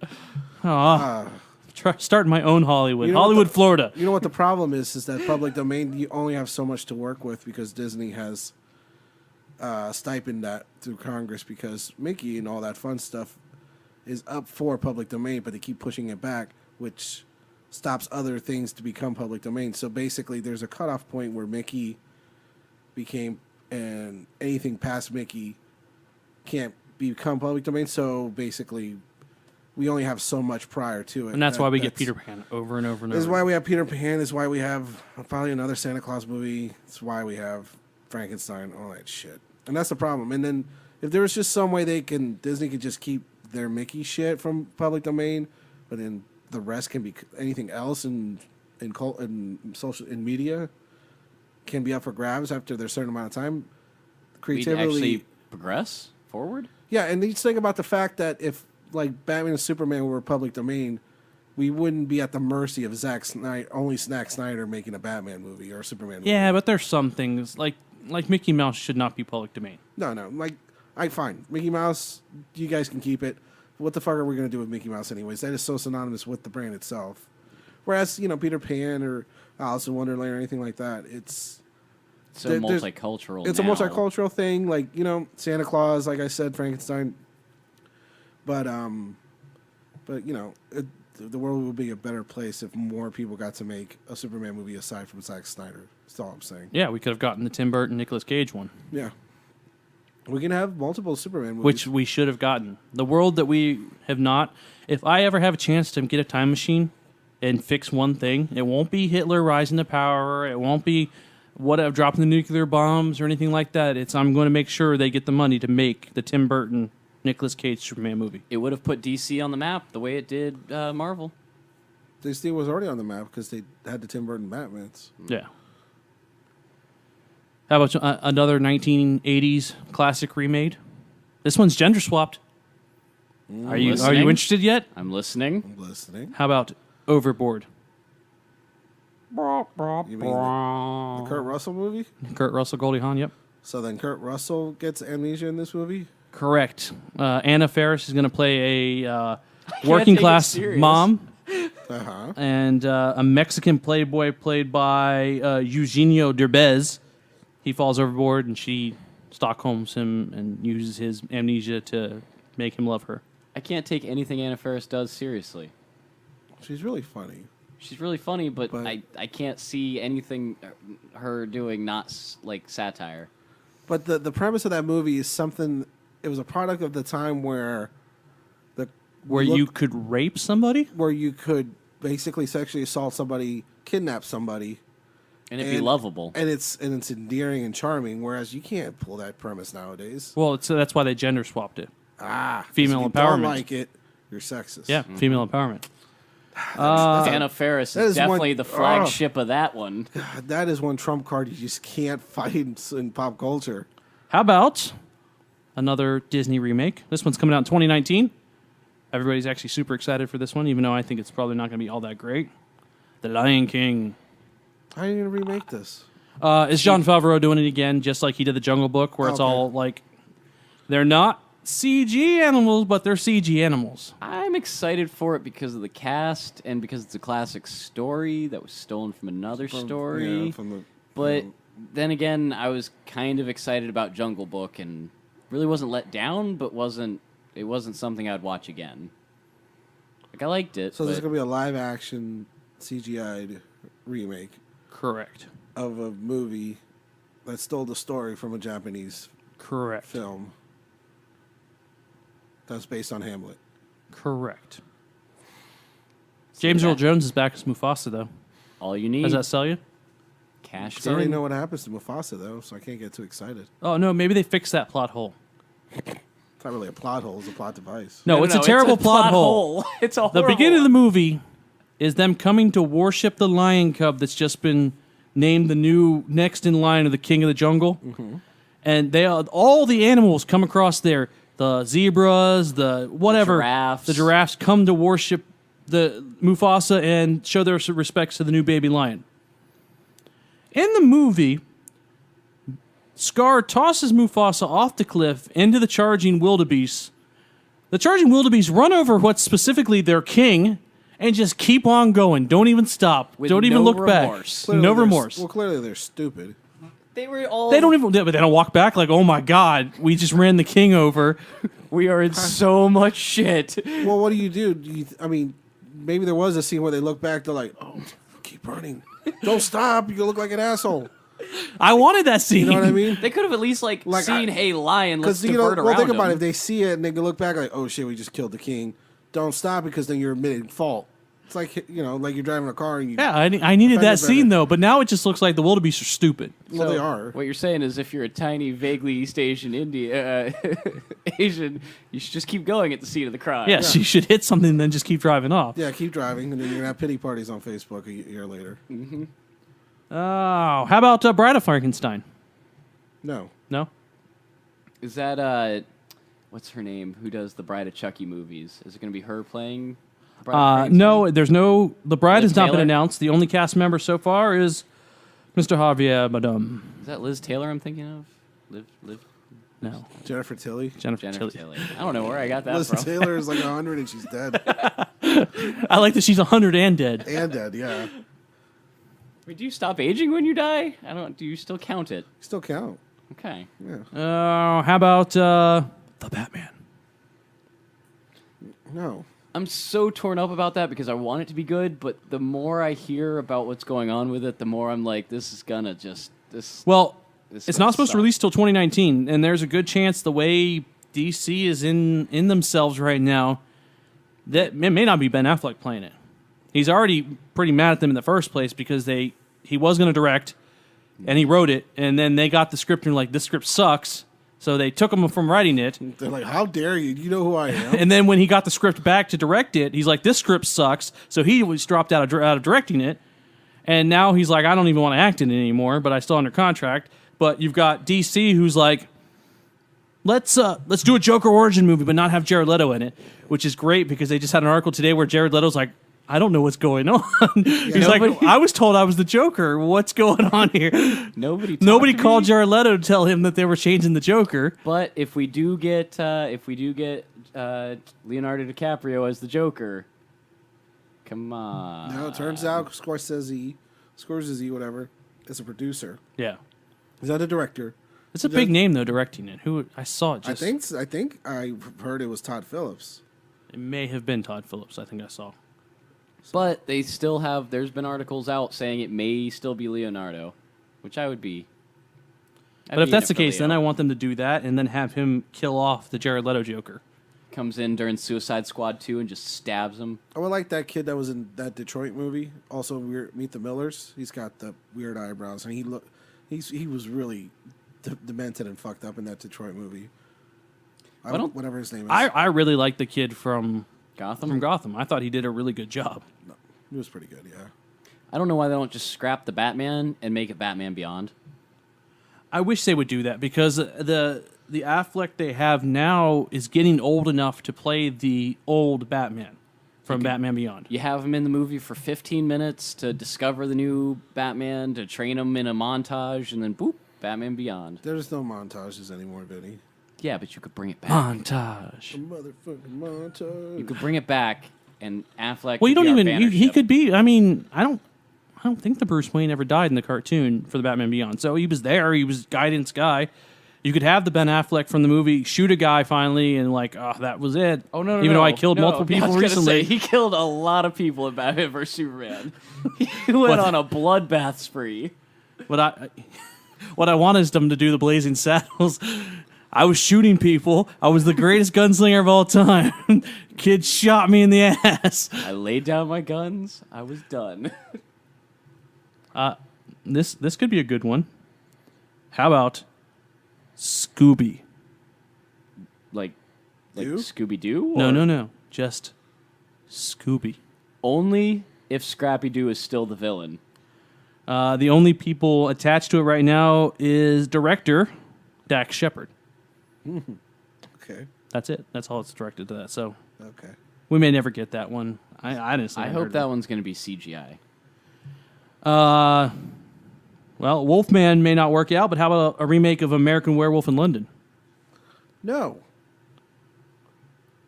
Starting my own Hollywood. You know what Hollywood, the- Florida. You know what the problem is that public domain, you only have so much to work with because Disney has stipend that through Congress because Mickey and all that fun stuff is up for public domain, but they keep pushing it back, which stops other things to become public domain. So basically, there's a cutoff point where Mickey became, and anything past Mickey can't become public domain. So basically, we only have so much prior to it. And that's why we get That's- Peter Pan over and over and This is over. why we have Peter Pan. This is why we have probably another Santa Claus movie. It's why we have Frankenstein, all that shit. And that's the problem. And then if there was just some way Disney could just keep their Mickey shit from public domain, but then the rest can be anything else in social in media can be up for grabs after there's a certain amount of time. We'd Creatively, actually progress forward. yeah, and you think about the fact that if like Batman and Superman were public domain, we wouldn't be at the mercy of Zack Snyder making a Batman movie or a Superman movie. Yeah, but there's some things like Mickey Mouse should not be public domain. No, like fine, Mickey Mouse, you guys can keep it. What the fuck are we gonna do with Mickey Mouse anyways? That is so synonymous with the brand itself. Whereas Peter Pan or Alice in Wonderland or anything like that, it's So multicultural. It's now. a multicultural thing, like Santa Claus, like I said, Frankenstein. But the world would be a better place if more people got to make a Superman movie aside from Zack Snyder. That's all I'm saying. Yeah, we could have gotten the Tim Burton, Nicolas Cage one. Yeah, we can have multiple Superman movies, Which we should have gotten. The world that we have not. If I ever have a chance to get a time machine and fix one thing, it won't be Hitler rising to power. It won't be dropping the nuclear bombs or anything like that. I'm going to make sure they get the money to make the Tim Burton, Nicolas Cage Superman movie. It would have put DC on the map the way it did Marvel. DC was already on the map because they had the Tim Burton Batmans. Yeah. How about another 1980s classic remade? This one's gender swapped. Are you Listening. interested yet? I'm listening. I'm listening. How about Overboard? You mean the Kurt Russell movie? Kurt Russell, Goldie Hawn, yep. So then Kurt Russell gets amnesia in this movie? Correct. Anna Faris is going to play a take working it class serious. mom Uh-huh. and a Mexican playboy played by Eugenio Derbez. He falls overboard and she Stockholms him and uses his amnesia to make him love her. I can't take anything Anna Faris does seriously. She's really funny. She's really funny, but But- I can't see anything her doing not like satire. But the premise of that movie is something. It was a product of the time where You could rape somebody? where you could basically sexually assault somebody, kidnap somebody, And it'd be lovable. and it's endearing and charming. Whereas you can't pull that premise nowadays. Well, that's why they gender swapped it. Female Female if you Don't empowerment. like it, you're sexist. Yeah, female empowerment. Anna Faris that is is definitely one- the flagship of that one. That is one trump card you just can't fight in pop culture. How about another Disney remake? This one's coming out in 2019. Everybody's actually super excited for this one, even though I think it's probably not going to be all that great. The Lion King. How are you gonna remake this? Is Jon Favreau doing it again, just like he did the Jungle Book, where it's Okay. all like, they're not CG animals, but they're CG animals. I'm excited for it because of the cast and because it's a classic story that was stolen from another story. Yeah, from the, But then again, I was kind of excited about Jungle Book and really wasn't let down, but it wasn't something I'd watch again. Like I liked it. so there's but gonna be a live action CGI'd remake Correct. of a movie that stole the story from a Japanese Correct. film that's based on Hamlet. Correct. James Earl that. Jones is back as Mufasa, though. all you need Does that sell you? cash I already in. know what happens to Mufasa though, so I can't get too excited. Oh, no, maybe they fixed that plot hole. It's not really a plot hole; it's a plot device. No, it's a terrible plot hole. It's a The horrible beginning of the one. movie is them coming to worship the lion cub that's just been named the new next in line of the king of the jungle. And they all the animals come across there. The zebras, the whatever, giraffes. the giraffes come to worship the Mufasa and show their respects to the new baby lion. In the movie, Scar tosses Mufasa off the cliff into the charging wildebeest. The charging wildebeest run over what's specifically their king and just keep on going. Don't even stop. With Don't even no look remorse. back. No remorse. Well, clearly they're stupid. They were all. They don't even. But they don't walk back like, oh my god, we just ran the king over. We are in so much shit. Well, what do you do? I mean, maybe there was a scene where they look back. They're like, "Oh, keep running! Don't stop! You look like an asshole." I wanted that scene. You know what I mean? They could have at least like seen, I- hey, lion, let's Because divert around well, think about him. it. If they see it and they can look back like, "Oh shit, we just killed the king." Don't stop because then you're admitting fault. It's like like you're driving a car and you. Yeah, I needed that Fender scene bender. though, but now it just looks like the wildebeest are stupid. Well, So, they are. What you're saying is, if you're a tiny, vaguely East Asian Asian, you should just keep going at the scene of the crime. Yes, you should hit something and then just keep driving off. Yeah, keep driving, and then you're gonna have pity parties on Facebook a year later. Oh, how about Bride of Frankenstein? No, No? Is that what's her name? Who does the Bride of Chucky movies? Is it going to be her playing? The Bride of Frankenstein? No, there's no. The bride Liz has not been Taylor? announced. The only cast member so far is Mr. Javier Bardem. Is that Liz Taylor? I'm thinking of. Liv. No, Jennifer Tilly. Jennifer Jennifer Tilly. Tilly. I don't know where I got that Liz from. Taylor is like 100 and she's dead I like that she's 100 and dead. and dead. Yeah, Wait, do you stop aging when you die? I don't. Do you still count it? still count. Okay. Yeah, How about the Batman? no. I'm so torn up about that because I want it to be good, but the more I hear about what's going on with it, the more I'm like, this is gonna just this. Well, This it's would not supposed to suck. release till 2019, and there's a good chance the way DC is in themselves right now, that it may not be Ben Affleck playing it. He's already pretty mad at them in the first place because he was going to direct, and he wrote it, and then they got the script and were like, this script sucks, so they took him from writing it. They're like, how dare you? You know who I am. And then when he got the script back to direct it, he's like, this script sucks, so he was dropped out of directing it. And now he's like, I don't even want to act in it anymore, but I still under contract. But you've got DC who's like, let's do a Joker origin movie, but not have Jared Leto in it, which is great because they just had an article today where Jared Leto's like, I don't know what's going on. He's like, I was told I was the Joker. What's going on here? Nobody Nobody talked to called me. Jared Leto to tell him that they were changing the Joker. But if we do get Leonardo DiCaprio as the Joker, come on. No, it turns out Scorsese, whatever, is a producer. Yeah. He's not a director. It's a big name though, directing it. Who I saw it. I Just, think I heard it was Todd Phillips. it may have been Todd Phillips. I think I saw. But they still have. There's been articles out saying it may still be Leonardo, which I would be. I'd But if be that's in the it for case, then Leo. I want them to do that and then have him kill off the Jared Leto Joker. Comes in during Suicide Squad 2 and just stabs him. I would like that kid that was in that Detroit movie. Also, Meet the Millers. He's got the weird eyebrows, and he was really demented and fucked up in that Detroit movie. Whatever his name is. I really like the kid from Gotham. Gotham. I thought he did a really good job. He was pretty good, yeah. I don't know why they don't just scrap the Batman and make it Batman Beyond. I wish they would do that because the Affleck they have now is getting old enough to play the old Batman from Batman Beyond. You have him in the movie for 15 minutes to discover the new Batman, to train him in a montage, and then boop, Batman Beyond. There's no montages anymore, Vinny. Yeah, but you could bring it back. Montage. Motherfucking montage. You could bring it back, and Affleck. Well, you could don't be our even. He bannership. could be. I mean, I don't think the Bruce Wayne ever died in the cartoon for the Batman Beyond. So he was there. He was guidance guy. You could have the Ben Affleck from the movie shoot a guy finally, and like, oh, that was it. Oh no! Even though I killed multiple I people was gonna recently. say, he killed a lot of people in Batman vs Superman. He went on a bloodbath spree. But what I want is them to do the Blazing Saddles. I was shooting people. I was the greatest gunslinger of all time. Kid shot me in the ass. I laid down my guns. I was done. This could be a good one. How about Scooby? like You? Scooby Doo. No. Just Scooby. Only if Scrappy Doo is still the villain. The only people attached to it right now is director Dax Shepard. Okay. That's it. That's all it's directed to that. So Okay. we may never get that one. I honestly I haven't hope heard that of one's going to be CGI. it. Well, Wolfman may not work out, but how about a remake of American Werewolf in London? No.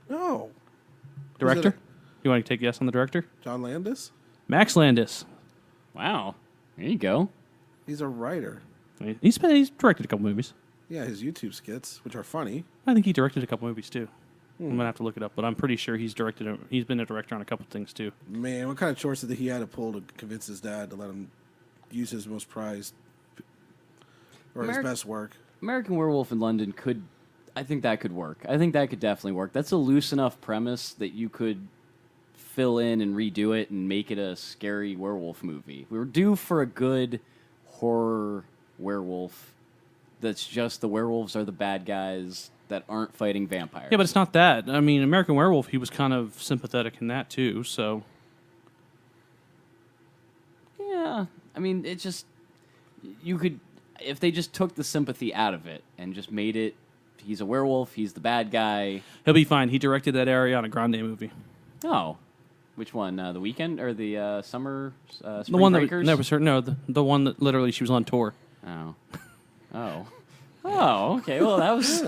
No. Director? Is it You want to take a guess on the director? John Landis? Max Landis. Wow. There you go. He's a writer. He's directed a couple movies. Yeah, his YouTube skits, which are funny. I think he directed a couple movies too. I'm gonna have to look it up, but I'm pretty sure he's been a director on a couple things too. Man, what kind of chores did he had to pull to convince his dad to let him use his most prized or his best work? American Werewolf in London could... I think that could work. I think that could definitely work. That's a loose enough premise that you could fill in and redo it and make it a scary werewolf movie. We were due for a good horror werewolf that's just the werewolves are the bad guys that aren't fighting vampires. Yeah, but it's not that. I mean, American Werewolf, he was kind of sympathetic in that too. So yeah, I mean, it just you could if they just took the sympathy out of it and just made it. He's a werewolf. He's the bad guy. he'll be fine. He directed that Ariana Grande movie. Oh, which one? The Weekend or the Summer Spring The one that Breakers? never certain. No, the one that literally she was on tour. Oh, oh. Okay. Well, that was.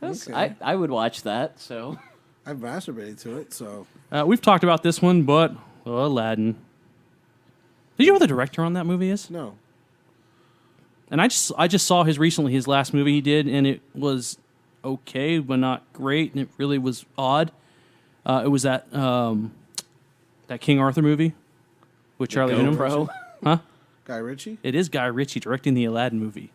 Okay. I would watch that. So. I've masturbated to it, so We've talked about this one, but Aladdin. Did you know who the director on that movie is? no. And I just saw his last movie he did, and it was okay, but not great, and it really was odd. It was that King Arthur movie with Charlie Hunnam. GoPro. Huh? Guy Ritchie? It is Guy Ritchie directing the Aladdin movie.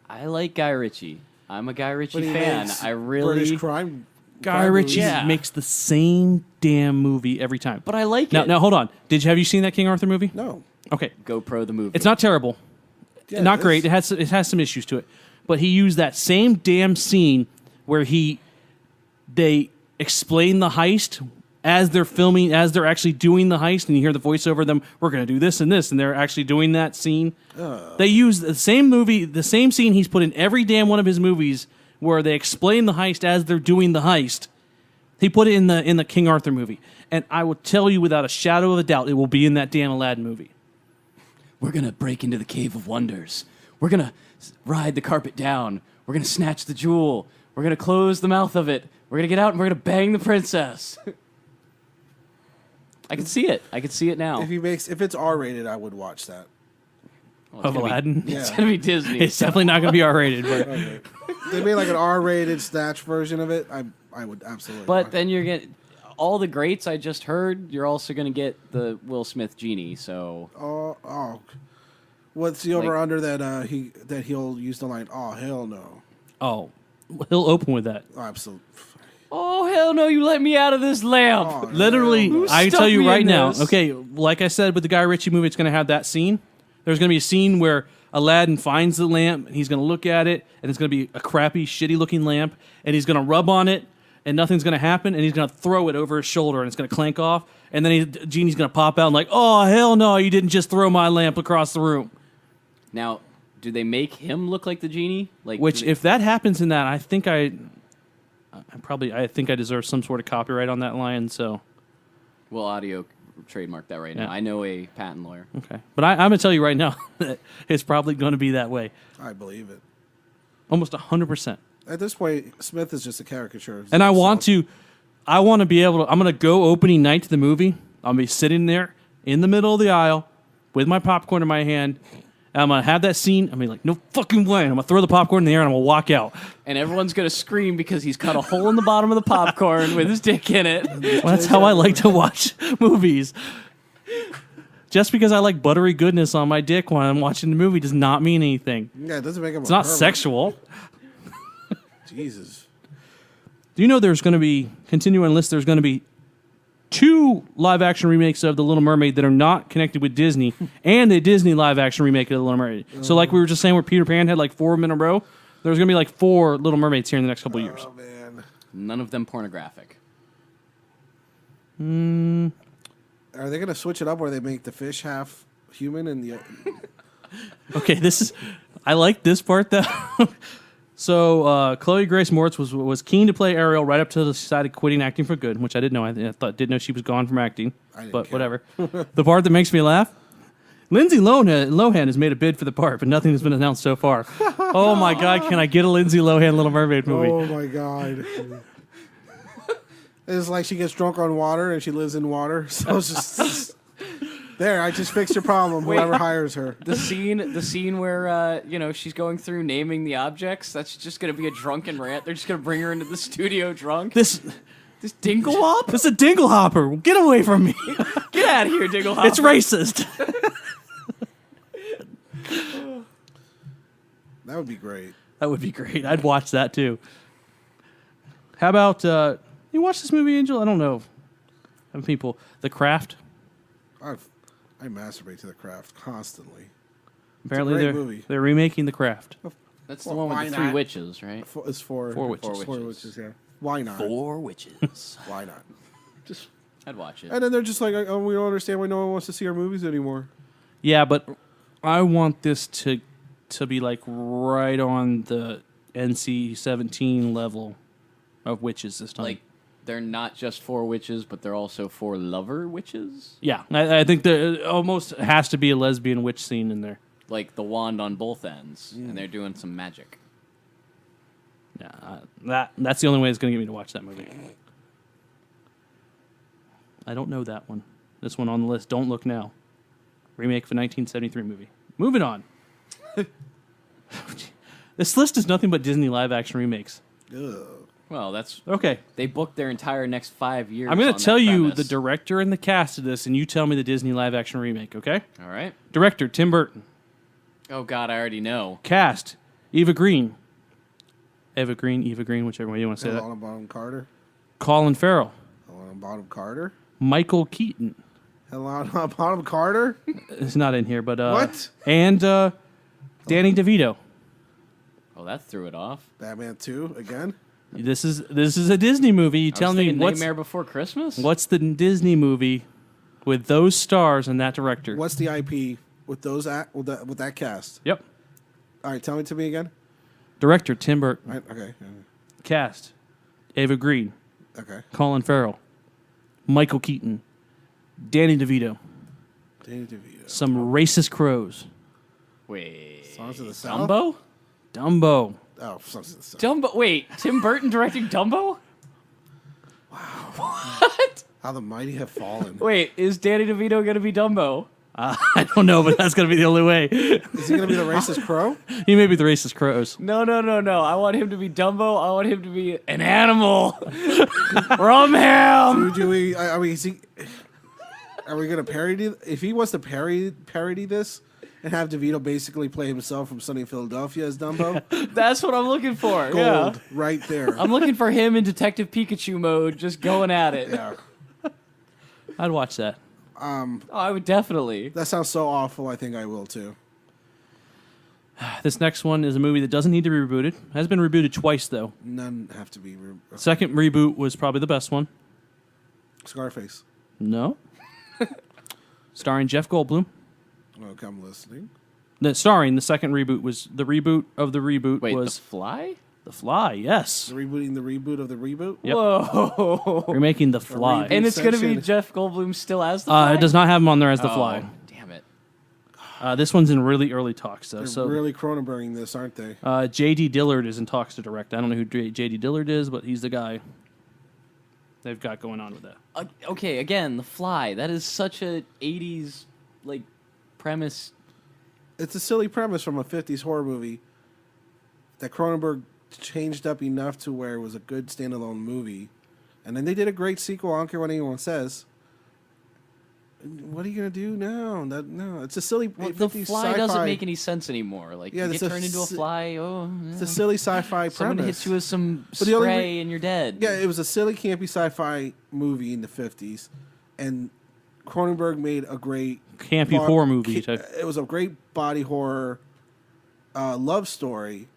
I like Guy Ritchie. I'm a Guy Ritchie But he fan. makes I really. British crime. Guy crime Ritchie movies. Yeah. makes the same damn movie every time. But I like now, it. now hold on. Have you seen that King Arthur movie? No. Okay, GoPro the movie. it's not terrible. Yeah, Not it great. is. It has some issues to it, but he used that same damn scene where they explain the heist as they're filming, as they're actually doing the heist, and you hear the voiceover of them. We're going to do this and this, and they're actually doing that scene. They use the same scene he's put in every damn one of his movies, where they explain the heist as they're doing the heist. He put it in the King Arthur movie, and I will tell you without a shadow of a doubt, it will be in that damn Aladdin movie. We're gonna break into the Cave of Wonders. We're gonna ride the carpet down. We're gonna snatch the jewel. We're gonna close the mouth of it. We're gonna get out and we're gonna bang the princess. I can see it. I can see it now. If it's R rated, I would watch that. Well, it's Of gonna be- Aladdin? It's Yeah. gonna be Disney. It's definitely not going to be R-rated, but They made like an R rated Snatch version of it. I would absolutely. But watch then you're getting all the greats I just heard. You're also gonna get the Will Smith genie. So it. Oh. What's the over under that he'll use the line? Oh hell no! he'll open with that. Oh, absolutely. oh hell no! You let me out of this lamp. Oh, Literally, hell no. I can stuck tell you me right in now. this? Okay, like I said with the Guy Ritchie movie, it's going to have that scene. There's going to be a scene where Aladdin finds the lamp, and he's going to look at it, and it's going to be a crappy, shitty-looking lamp, and he's going to rub on it, and nothing's going to happen, and he's going to throw it over his shoulder, and it's going to clank off, and then Genie's going to pop out and like, oh, hell no, you didn't just throw my lamp across the room. Now, do they make him look like the genie? Like, Which, do they- if that happens in that, I think I deserve some sort of copyright on that line, so... we'll audio trademark that right now. Yeah. I know a patent lawyer. Okay. But I'm going to tell you right now that it's probably going to be that way. I believe it. Almost 100%. At this point, Smith is just a caricature. of And I himself. want to be able to, I'm going to go opening night to the movie. I'll be sitting there in the middle of the aisle with my popcorn in my hand. And I'm going to have that scene. I'm going to be like, no fucking way. And I'm going to throw the popcorn in the air and I'm going to walk out. And everyone's gonna scream because he's cut a hole in the bottom of the popcorn with his dick in it. Well, that's how I like to watch movies. Just because I like buttery goodness on my dick while I'm watching the movie does not mean anything. Yeah, it doesn't make him. It's not sexual. Jesus. Do you know there's going to be, continuing list, there's going to be 2 live-action remakes of The Little Mermaid that are not connected with Disney, and a Disney live-action remake of The Little Mermaid. So like we were just saying where Peter Pan had like 4 of them in a row, there's going to be like 4 Little Mermaids here in the next couple of years. Oh man. None of them pornographic. Are they gonna switch it up where they make the fish half human and the? Okay, I like this part though. So Chloe Grace Moretz was keen to play Ariel right up till she decided quitting acting for good, which I didn't know. I didn't know she was gone from acting, I didn't but care. whatever. The part that makes me laugh. Lindsay Lohan has made a bid for the part, but nothing has been announced so far. Oh my God, can I get a Lindsay Lohan Little Mermaid movie? Oh my god. It's like she gets drunk on water and she lives in water. So it's just there. I just fixed your problem. Whoever hires her. The scene where she's going through naming the objects. That's just gonna be a drunken rant. They're just gonna bring her into the studio drunk. This Dinglehop? is a dinglehopper. Get away from me. Get out of here, Dinglehop. It's racist. That would be great. That would be great. I'd watch that too. How about you watch this movie, Angel? I don't know. And people, The Craft. I masturbate to The Craft constantly. Apparently, great they're movie. they're remaking The Craft. That's Well, the one with why the three not? witches, right? It's four witches. Four witches, yeah. Why not? 4 witches. Why not? Just I'd watch it. and then they're just like, oh, we don't understand why no one wants to see our movies anymore. Yeah, but I want this to be like right on the NC-17 level of witches this time. Like, they're not just 4 witches, but they're also 4 lover witches. Yeah, I think there almost has to be a lesbian witch scene in there. Like the wand on both ends, and they're doing some magic. Yeah, that's the only way it's going to get me to watch that movie. I don't know that one. This one on the list, Don't Look Now. Remake of a 1973 movie. Moving on. This list is nothing but Disney live-action remakes. Ugh. Well, that's Okay, they booked their entire next 5 years. I'm going on to that tell you premise. the director and the cast of this, and you tell me the Disney live-action remake, okay? All right. Director, Tim Burton. Oh God, I already know. Cast, Eva Green, whichever way you want to say that. Helena Bonham Carter. Colin Farrell. Helena Bonham Carter. Michael Keaton. Helena Bonham Carter. It's not in here, but... What? And Danny DeVito. Oh, that threw it off. Batman 2 again. This is a Disney movie. You tell me what's Nightmare Before Christmas. the Disney movie with those stars and that director? What's the IP with those with that cast? Yep. All right, tell it to me again. Director Tim Burton. Okay. Cast Eva Green, Okay. Colin Farrell, Michael Keaton, Danny DeVito. Danny DeVito. Some racist crows. Wait. Songs of the South? Dumbo. Dumbo. Oh, Songs of the South. Dumbo. Wait. Tim Burton directing Dumbo. How the mighty have fallen. Wait. Is Danny DeVito gonna be Dumbo? I don't know, but that's gonna be the only way. Is he going to be the racist crow? He may be the racist crows. No. I want him to be Dumbo. I want him to be an animal. From him. Do we? I mean, are we going to parody? If he wants to parody this and have DeVito basically play himself from Sunny in Philadelphia as Dumbo, That's what I'm looking for. gold Yeah. right there. I'm looking for him in Detective Pikachu mode, just going at it. Yeah. I'd watch that. Oh, I would definitely. That sounds so awful. I think I will too. This next one is a movie that doesn't need to be rebooted. Has been rebooted twice though. None have to be. Second reboot was probably the best one. Scarface. No. Starring Jeff Goldblum. Okay, I'm listening. Starring the second reboot was the reboot of the reboot Wait, was The Fly? The Fly. Yes. The reboot of the reboot. Yep. Whoa. Remaking The Fly. reboot. And it's going to be Section. Jeff Goldblum still as The Fly? It does not have him on there as The Oh, Fly. damn it. This one's in really early talks though. They're So really Cronenberging this, aren't they? J.D. Dillard is in talks to direct. I don't know who J.D. Dillard is, but he's the guy they've got going on with that. Okay, again, The Fly. That is such a 80s, like, premise. It's a silly premise from a 50s horror movie that Cronenberg changed up enough to where it was a good standalone movie. And then they did a great sequel. I don't care what anyone says. What are you going to do now? No, it's a silly Well, The 50s Fly sci-fi. doesn't make any sense anymore. Like, Yeah, you it's get a turned into a si- fly, It's a silly sci-fi someone premise. hits you with some But the only spray and you're dead. Yeah, it was a silly, campy sci-fi movie in the 50s. And Cronenberg made a great... Campy horror movie type. It was a great body horror love story.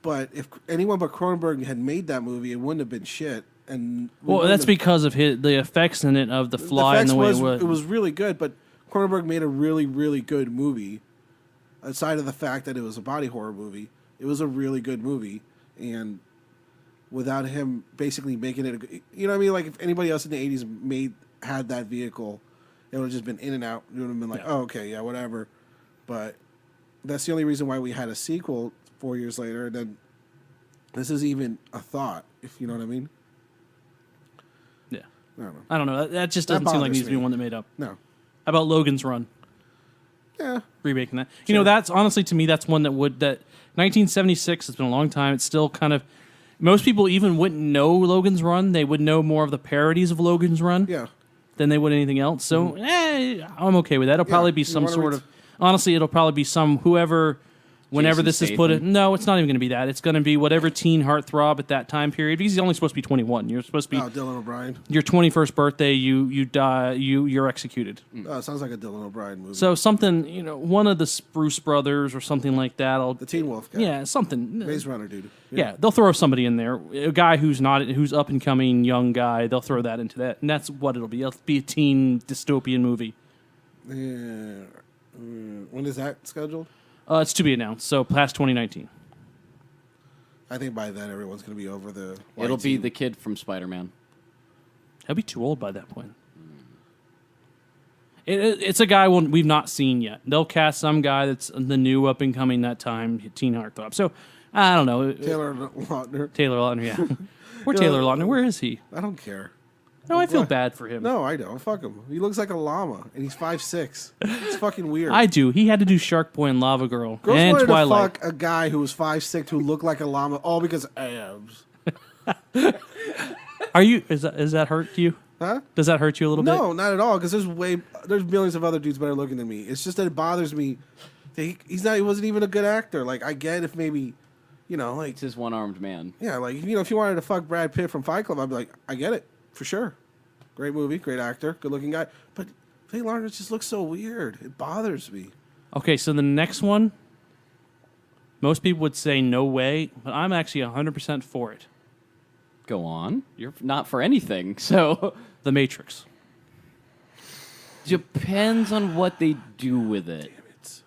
But if anyone but Cronenberg had made that movie, it wouldn't have been shit. And Well, that's because of the effects in it of The Fly and effects the way it was really good, but Cronenberg made a really, really good movie. Aside of the fact that it was a body horror movie, it was a really good movie. And without him basically making it, you know what I mean? Like if anybody else in the 80s had that vehicle, it would have just been in and out. It would have been like, oh, okay, yeah, whatever. But that's the only reason why we had a sequel 4 years later. And then this is even a thought, if you know what I mean. Yeah. I don't know. I don't know. That just That doesn't seem like it bothers needs to be me. one that made up. No. How about Logan's Run? Yeah. Remaking that. You know, that's honestly to me that's one that 1976 has been a long time. It's still kind of most people even wouldn't know Logan's Run. They would know more of the parodies of Logan's Run Yeah. than they would anything else. So I'm okay with that. It'll probably be You some wanna sort read- of honestly, it'll probably be some whoever whenever Jason this is put in. Statham. No, it's not even going to be that. It's going to be whatever teen heartthrob at that time period. Because he's only supposed to be 21. You're supposed to be Oh, Dylan O'Brien. your 21st birthday. You die. You're executed. Oh, it sounds like a Dylan O'Brien movie. So something, one of the Spruce Brothers or something like that. the Teen Wolf guy. Yeah, something. Maze Runner dude. Yeah, they'll throw somebody in there, a guy who's up and coming, young guy. They'll throw that into that, and that's what it'll be. It'll be a teen dystopian movie. Yeah. When is that scheduled? It's to be announced, so past 2019. I think by then everyone's going to be over the. It'll be YT. the kid from Spider-Man. He'll be too old by that point. It's a guy we've not seen yet. They'll cast some guy that's the new up and coming that time, teen heartthrob. So I don't know. Taylor Lautner. Taylor Lautner, yeah. Where Taylor Lautner? Where is he? I don't care. No, I feel bad for him. No, I don't. Fuck him. He looks like a llama, and he's 5'6". It's fucking weird. I do. He had to do Shark Boy and Lava Girl Girls and wanted Twilight. to fuck a guy who was 5'6", who looked like a llama, all because of abs. Are you? Is that hurt you? Huh? Does that hurt you a little bit? No, not at all. Because there's millions of other dudes better looking than me. It's just that it bothers me. That he wasn't even a good actor. Like I get if maybe, like It's his one-armed man. yeah, like if you wanted to fuck Brad Pitt from Fight Club, I'd be like, I get it for sure. Great movie, great actor, good looking guy. But Taylor Lautner just looks so weird. It bothers me. Okay, so the next one, most people would say no way, but I'm actually 100% for it. Go on. You're not for anything, so The Matrix. depends on what they do with it.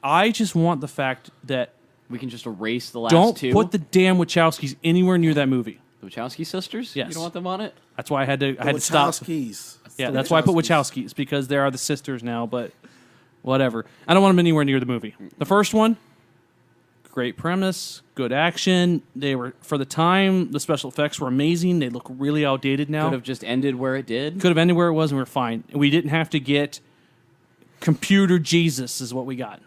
I just want the fact that We can just erase the last don't two. put the damn Wachowskis anywhere near that movie. The Wachowski sisters? Yes. You don't want them on it? That's why I had to The stop. Wachowskis. Yeah, The that's why I put Wachowskis. Wachowskis, because they are the sisters now, but whatever. I don't want them anywhere near the movie. The first one, great premise, good action. They were, for the time, the special effects were amazing. They look really outdated now. Could have just ended where it did. Could have ended where it was and we're fine. We didn't have to get computer Jesus is what we got.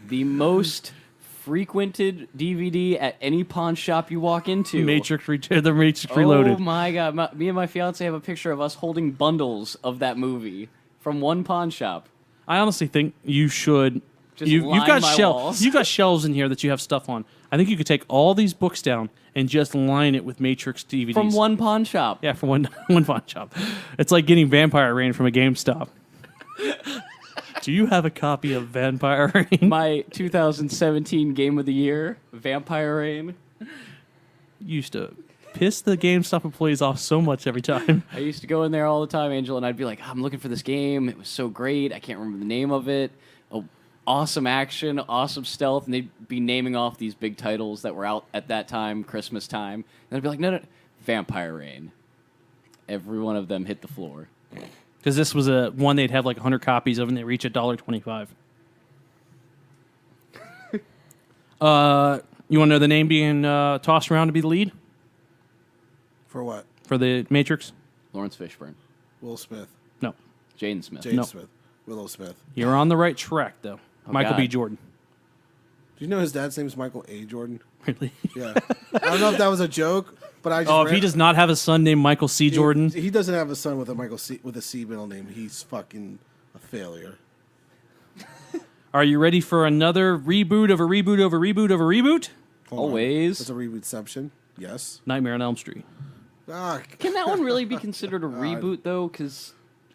The most frequented DVD at any pawn shop you walk into. The Matrix Reloaded. Oh my god! Me and my fiance have a picture of us holding bundles of that movie from one pawn shop. I honestly think you should. Just You've line got my shelves. walls. You've got shelves in here that you have stuff on. I think you could take all these books down and just line it with Matrix DVDs From one pawn shop. Yeah, from one pawn shop. It's like getting Vampire Rain from a GameStop. Do you have a copy of Vampire Rain? My 2017 Game of the Year, Vampire Rain. Used to piss the GameStop employees off so much every time. I used to go in there all the time, Angel, and I'd be like, I'm looking for this game. It was so great. I can't remember the name of it. Oh, awesome action, awesome stealth. And they'd be naming off these big titles that were out at that time, Christmas time. And I'd be like, no, Vampire Rain. Every one of them hit the floor. Because this was one they'd have like 100 copies of, and they reach $1.25. You want to know the name being tossed around to be the lead For what? for the Matrix? Lawrence Fishburne. Will Smith. No. Jaden Smith. Jade No. Smith. Willow Smith. You're on the right track, though. Oh, Michael B. God. Jordan. Do you know his dad's name is Michael A. Jordan? Really? Yeah. I don't know if that was a joke, but I just Oh, if he does not have a son named Michael C. Jordan, He doesn't have a son with a C middle name. He's fucking a failure. are you ready for another reboot of a reboot of a reboot of a reboot? Hold on. Always. That's a rebootception. Yes. Nightmare on Elm Street. Ah, Can that one really be considered a reboot, though? Because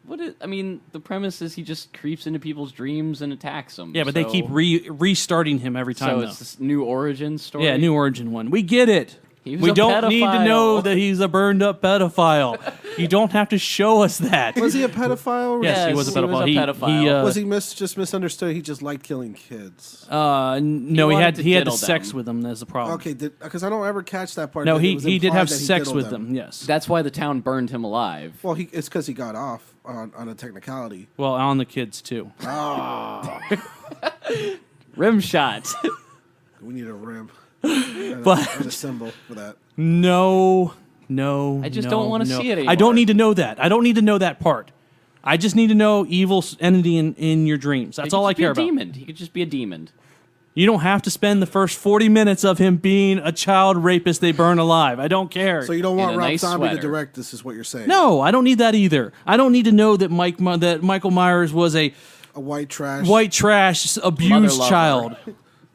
the premise is he just creeps into people's dreams and attacks them. Yeah, but they keep restarting him every time. So though. it's this new origin story. Yeah, new origin one. We get it. He was We a don't need to know pedophile. that he's a burned up pedophile. You don't have to show us that. was he a pedophile? Yes, he was a pedophile. Was a pedophile. Just misunderstood? He just liked killing kids. No, he wanted had to he had diddle sex them. with them. That's the problem. Okay, because I don't ever catch that part. No, that it he was did implied have that he sex diddled with them. Yes. That's why the town burned him alive. Well, it's because he got off on a technicality. Well, on the kids too. Rim shot. We need a rib But and a symbol for that. no. I just don't wanna see it I don't anymore. need to know that. I don't need to know that part. I just need to know evil entity in your dreams. That's all I care about. Demon. He could just be a demon. You don't have to spend the first 40 minutes of him being a child rapist they burn alive. I don't care. So you don't In want a Rob nice Zombie to sweater. direct this? Is what you're saying? No, I don't need that either. I don't need to know that Michael Myers was a A white trash. white trash abused lover. child.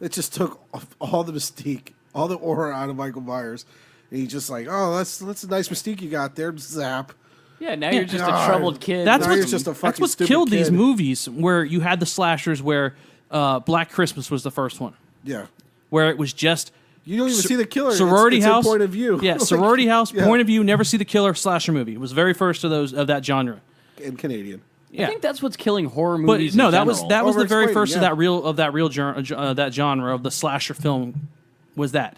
It just took all the mystique, all the aura out of Michael Myers. And he's just like, oh, that's a nice mystique you got there. Zap. Yeah, now you're just God. a troubled kid. That's Now what's, you're just a fucking that's what's stupid killed these kid. movies, where you had the slashers where Black Christmas was the first one, Yeah. where it was just You don't even see the killer. sorority it's house in point of view. Yeah, Like, sorority house yeah. point of view. Never see the killer slasher movie. It was the very first of that genre. And Canadian. Yeah, I think that's what's killing horror but movies. no, in that was general. the very Overexplained, first yeah. of that genre of the slasher film. Was that?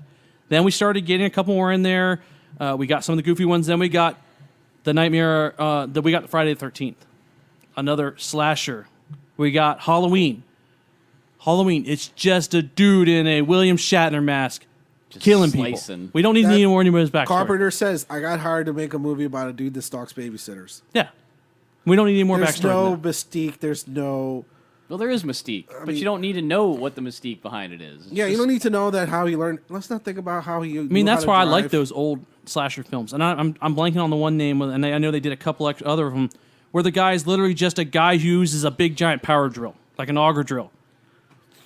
Then we started getting a couple more in there. We got some of the goofy ones. Then we got the Nightmare. We got Friday the 13th, another slasher. We got Halloween. Halloween. It's just a dude in a William Shatner mask Just killing slicing. people. We don't need any more of his backstory. Carpenter says, I got hired to make a movie about a dude that stalks babysitters. Yeah, we don't need any more There's backstory. no than that. mystique. There's no... Well, there is mystique, but mean- you don't need to know what the mystique behind it is. Yeah, you don't need to know that how he learned. Let's not think about how he. I mean, that's why I like those old slasher films. And I'm blanking on the one name, and I know they did a couple other of them, where the guy is literally just a guy who uses a big giant power drill, like an auger drill.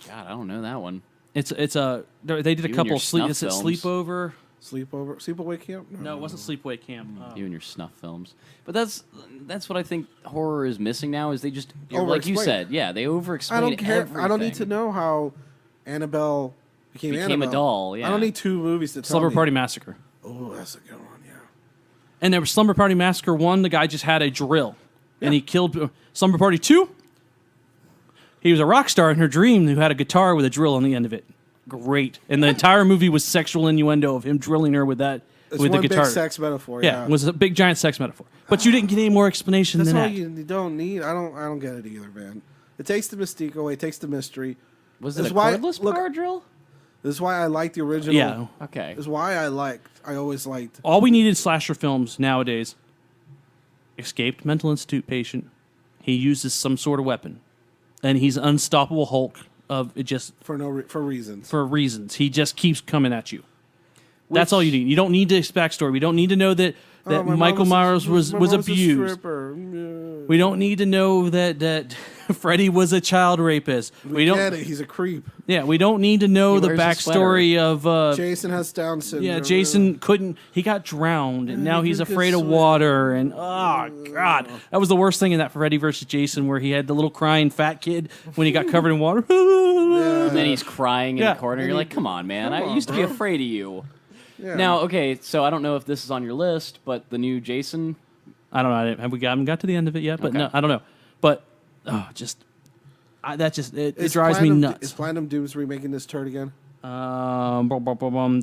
God, I don't know that one. They did a You and couple your snuff is it films. Sleepover? Sleepaway camp. No, it wasn't Sleepaway Camp. You and your snuff films. But that's what I think horror is missing now. Is they just like you Overexplain. said, yeah, they overexplain. I don't care. Everything. I don't need to know how Annabelle became Became Annabelle. a doll, yeah. I don't need two movies to tell Slumber me. Party Massacre. Oh, that's a good one. Yeah. And there was Slumber Party Massacre 1, the guy just had a drill. And he killed Slumber Party 2. He was a rock star in her dream who had a guitar with a drill on the end of it. Great. And the entire movie was sexual innuendo of him drilling her with that It's with one the guitar. big sex metaphor. Yeah, it was a big giant sex metaphor. But you didn't get any more explanation That's than all that. you don't need. I don't get it either, man. It takes the mystique away. It takes the mystery. Was it That's a why- cordless look- power drill? This is why I like the original. Yeah. Okay. This is why I always liked. All we needed slasher films nowadays. Escaped mental institute patient. He uses some sort of weapon. And he's unstoppable Hulk of it just For reasons. for reasons. He just keeps coming at you. That's all you need. You don't need the backstory. We don't need to know that Oh, my Michael mom Myers was my mom's a abused. stripper. Yeah. We don't need to know that Freddy was a child rapist. We don't. Get it. He's a creep. Yeah, we don't need to know He the wears a backstory of. Jason has Down syndrome. Yeah, Jason couldn't. He got drowned, and now he's he could afraid of swim. water. And oh god, that was the worst thing in that Freddy versus Jason, where he had the little crying fat kid when he got covered in water. And then he's crying in Yeah. the corner. You're like, come on, man. I used to be afraid of you. Yeah. Now, okay, so I don't know if this is on your list, but the new Jason. I don't know. Haven't got to the end of it yet, but Okay. no, I don't know. But it Is drives me Platinum- nuts. Is Platinum Dooms remaking this turd again?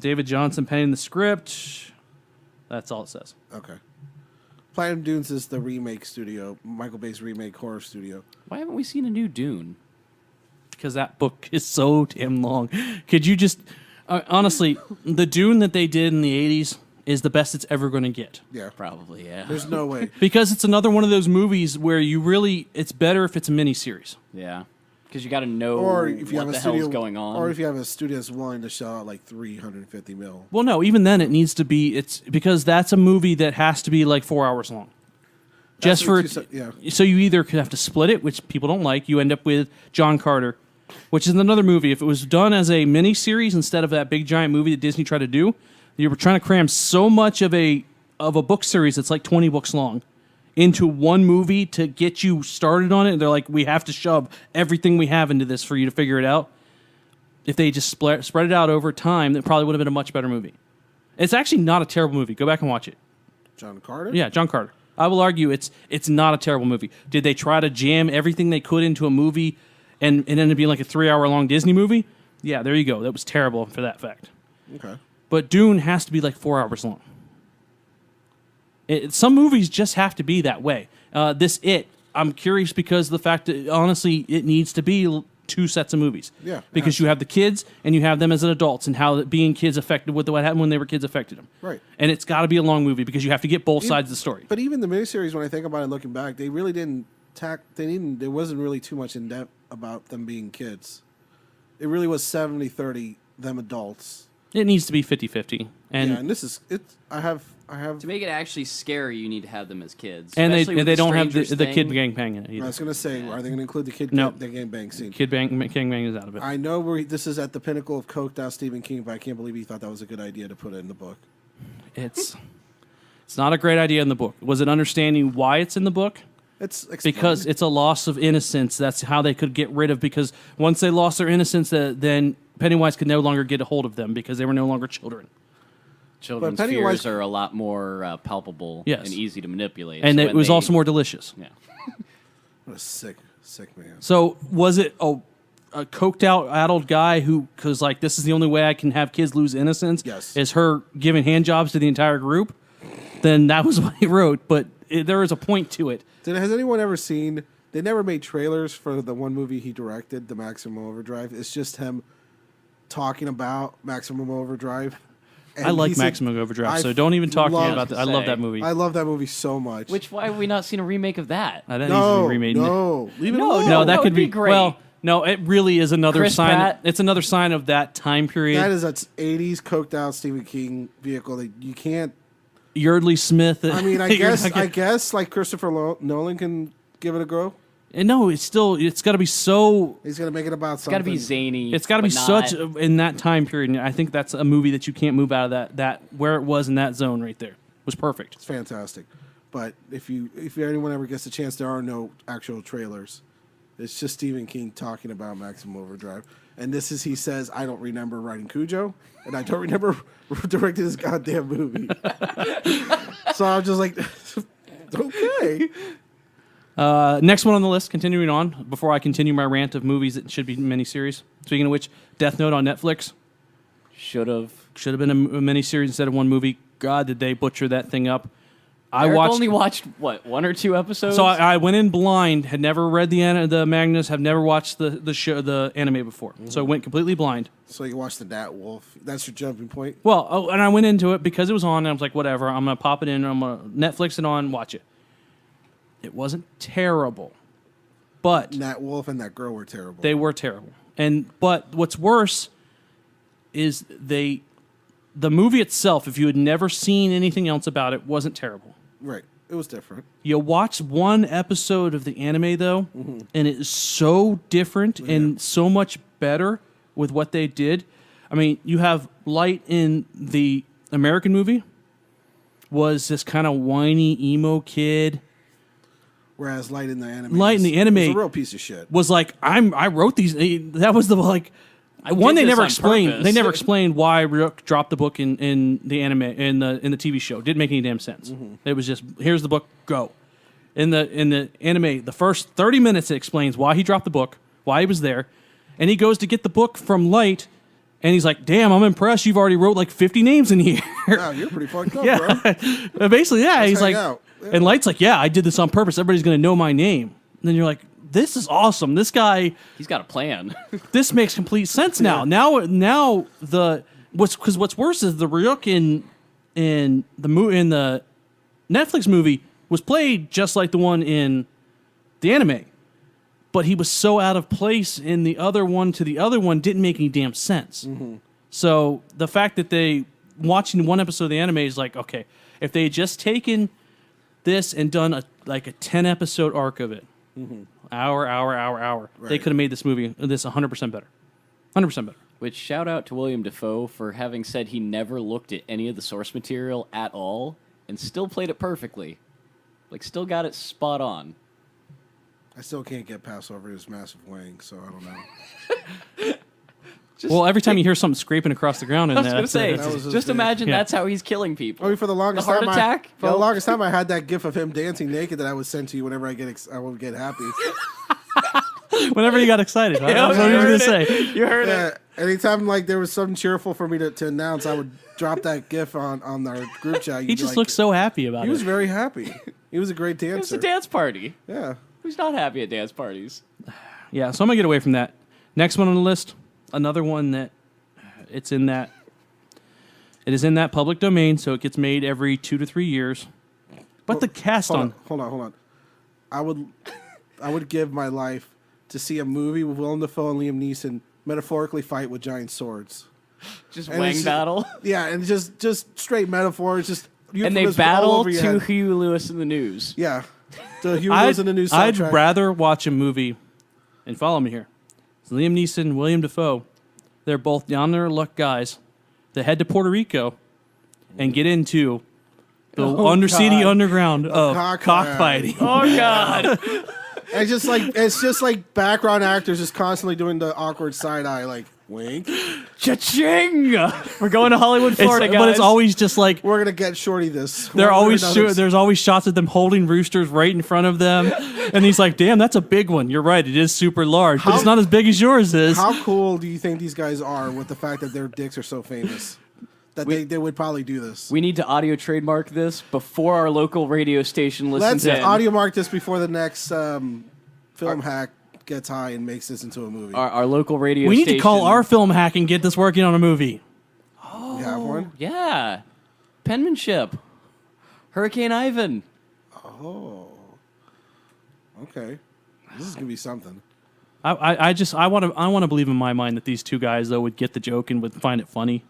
David Johnson penning the script. That's all it says. Okay. Platinum Dunes is the remake studio, Michael Bay's remake horror studio. Why haven't we seen a new Dune? Because that book is so damn long. Could you just honestly, the Dune that they did in the 80s is the best it's ever going to get. Yeah. Probably, yeah. There's no way. Because it's another one of those movies where it's better if it's a miniseries. Yeah. Because you got to know Or if you what have the a studio hell's going on. Or if you have a studio that's willing to shell out like 350 mil. Well, no, even then it needs to be. It's because that's a movie that has to be like 4 hours long. That's Just what for you said, yeah. So you either could have to split it, which people don't like. You end up with John Carter, which is another movie. If it was done as a miniseries instead of that big giant movie that Disney tried to do, you were trying to cram so much of a book series that's like 20 books long into one movie to get you started on it. And they're like, we have to shove everything we have into this for you to figure it out. If they just spread it out over time, it probably would have been a much better movie. It's actually not a terrible movie. Go back and watch it. John Carter? Yeah, John Carter. I will argue it's not a terrible movie. Did they try to jam everything they could into a movie and it ended up being like a 3-hour-long Disney movie? Yeah, there you go. That was terrible for that fact. Okay. But Dune has to be like 4 hours long. Some movies just have to be that way. I'm curious because of the fact that, honestly, it needs to be 2 sets of movies. Yeah, Because you have the kids and you have them as an adults and how being kids affected what happened when they were kids affected them. Right. And it's got to be a long movie because you have to get both sides of the story. But even the miniseries, when I think about it looking back, they really didn't there wasn't really too much in depth about them being kids. It really was 70-30, them adults. It needs to be 50-50. And yeah, and this is it's. I have. To make it actually scary, you need to have them as kids. and Especially with they the don't have strangers the kid thing. gangbang in it I either. was gonna say, are they gonna include the kid? No. The gangbang scene. Kid gangbang is out of it. I know this is at the pinnacle of coked out Stephen King, but I can't believe he thought that was a good idea to put it in the book. It's not a great idea in the book. Was it understanding why it's in the book? It's Because explained. it's a loss of innocence. That's how they could get rid of. Because once they lost their innocence, then Pennywise could no longer get a hold of them because they were no longer children. Children's But Pennywise- fears are a lot more palpable Yes. and easy to manipulate. And so it when was they- also more delicious. Yeah. What a sick man. So was it a coked out adult guy who, because like this is the only way I can have kids lose innocence? Yes. Is her giving hand jobs to the entire group? Then that was what he wrote. But there is a point to it. Has anyone ever seen? They never made trailers for the one movie he directed, The Maximum Overdrive. It's just him talking about Maximum Overdrive. And I like he's like, Maximum Overdrive, so I don't even talk to me love- about that. I love that movie. I love that movie so much. Why have we not seen a remake of that? That needs to no, be remade. no, leave it No, alone. No, that that could would be be great. Well, no, it really is another Chris sign. Pratt. It's another sign of that time period. That is an '80s coked out Stephen King vehicle that you can't. Yardley Smith. I mean, I you're guess not I gonna- guess like Christopher Nolan can give it a go. And no, it's got to be so. He's gonna make it about It's something. got to be zany. It's got to be but not- such in that time period. And I think that's a movie that you can't move out of that where it was in that zone right there. It was perfect. It's fantastic. But if anyone ever gets a chance, there are no actual trailers. It's just Stephen King talking about Maximum Overdrive. And he says, I don't remember writing Cujo, and I don't remember directing this goddamn movie. So I'm just like, okay. Next one on the list. Continuing on before I continue my rant of movies that should be miniseries. Speaking of which, Death Note on Netflix should have. should have been a miniseries instead of one movie. God, did they butcher that thing up? I Eric watched. only watched what 1 or 2 episodes. So I went in blind, had never read the Magnus, have never watched the anime before. So I went completely blind. So you watch the Nat Wolf. That's your jumping point. Well, and I went into it because it was on, and I was like, whatever, I'm going to pop it in, I'm going to Netflix it on, watch it. It wasn't terrible, but Nat Wolf and that girl were terrible. they were terrible. But what's worse is the movie itself, if you had never seen anything else about it, wasn't terrible. Right. It was different. You watch one episode of the anime, though, and it is so different and so much better with what they did. I mean, you have Light in the American movie was this kind of whiny emo kid. Whereas Light in the anime. Light in the was anime a real piece of shit. Was like, I wrote these. That was the like. One, did they this never on explained. purpose. They never explained why Ryuk dropped the book in the anime in the TV show. Didn't make any damn sense. It was just, here's the book, go. In the anime, the first 30 minutes it explains why he dropped the book, why he was there, and he goes to get the book from Light, and he's like, "Damn, I'm impressed. You've already wrote like 50 names in here." Wow, you're pretty fucked up, bro. Basically, yeah. He's hang like, out. Yeah. and Light's like, "Yeah, I did this on purpose. Everybody's gonna know my name." And then you're like, "This is awesome. This guy." He's got a plan. This makes complete sense now. Now what's worse is the Ryuk in the Netflix movie was played just like the one in the anime, but he was so out of place in the other one to the other one didn't make any damn sense. So the fact that they watching one episode of the anime is like, okay, if they had just taken this and done a 10 episode arc of it, hour. They Right. could have made this movie 100% better. 100% better. Which, shout out to William Dafoe for having said he never looked at any of the source material at all and still played it perfectly. Like, still got it spot on. I still can't get past over his massive wang, so I don't know. Well, every time you hear something scraping across the ground in I was that, going to say, that was his just thing. imagine Yeah. that's how he's killing people. I mean, for the longest The heart time, attack, for the folks. longest time, I had that gif of him dancing naked that I would send to you whenever I would get happy. whenever you got excited, right? Yeah, That's what I was you going to heard say. You heard it. Yeah, anytime like there was something cheerful for me to announce, I would drop that gif on our group chat. He You'd be just like, looks so happy about He was it. very happy. He was a great It was dancer. a dance party. Yeah. Who's not happy at dance parties? Yeah, so I'm going to get away from that. Next one on the list, another one that it is in that public domain, so it gets made every 2 to 3 years. But the cast Hold on... Hold on. I would give my life to see a movie with Willem Dafoe and Liam Neeson metaphorically fight with giant swords. Just And wang it's- battle. Yeah, and just straight metaphors. Just And they euphemisms all battle over your to head. Huey Lewis in the news. Yeah, the Huey Lewis in the news I'd soundtrack. rather watch a movie, and follow me here. It's Liam Neeson and William Dafoe. They're both down their luck guys. They head to Puerto Rico and get into the undercity God. underground of cockfighting. cockfighting. Oh, God. And it's just like background actors just constantly doing the awkward side eye, like wink. Cha-ching! We're going to Hollywood, Florida, guys. But it's always just like We're gonna get Shorty this. they're One way or always another. there's always shots of them holding roosters right in front of them, and he's like, "Damn, that's a big one." You're right, it is super large, but it's not as big as yours is. How cool do you think these guys are with the fact that their dicks are so famous that they would probably do this? We need to audio trademark this before our local radio station listens Let's in. audio mark this before the next film hack gets high and makes this into a movie. Our local radio We need station. to call our film hack and get this working on a movie. You have one? Yeah. Penmanship. Hurricane Ivan. Oh. Okay. This is gonna be something. I want to believe in my mind that these two guys though would get the joke and would find it funny.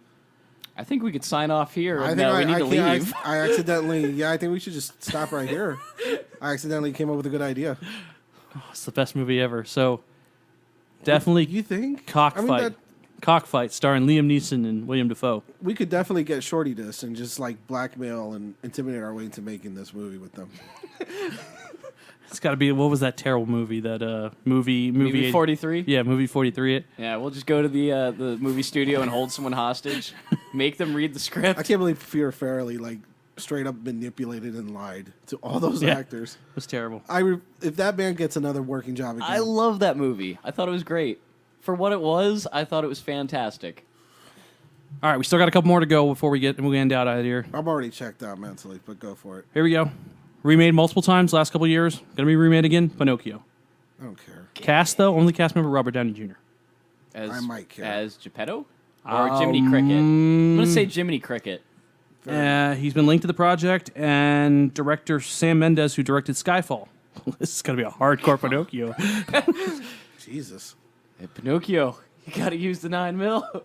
I think we could sign off here. I And, think we need to can't- leave. I accidentally. Yeah, I think we should just stop right here. I accidentally came up with a good idea. It's the best movie ever. So definitely You think? Cockfight. I mean, Cockfight starring Liam Neeson and William Dafoe. we could definitely get Shorty this and just like blackmail and intimidate our way into making this movie with them. It's got to be, what was that terrible movie? That movie Movie 43? Yeah, movie 43. Yeah, we'll just go to the movie studio and hold someone hostage. Make them read the script. I can't believe Fear Fairly like straight up manipulated and lied to all those Yeah. actors. It was terrible. If that man gets another working job again, I love that movie. I thought it was great. For what it was, I thought it was fantastic. All right, we still got a couple more to go before we end out here. I'm already checked out mentally, but go for it. Here we go. Remade multiple times last couple years. Gonna be remade again. Pinocchio. I don't care. Cast though, only cast member Robert Downey Jr. As, I might care. As Geppetto? Or Jiminy Cricket? I'm going to say Jiminy Cricket. He's been linked to the project, and director Sam Mendes, who directed Skyfall. This is gonna be a hardcore Pinocchio. Jesus. Hey, Pinocchio, you got to use the 9mm.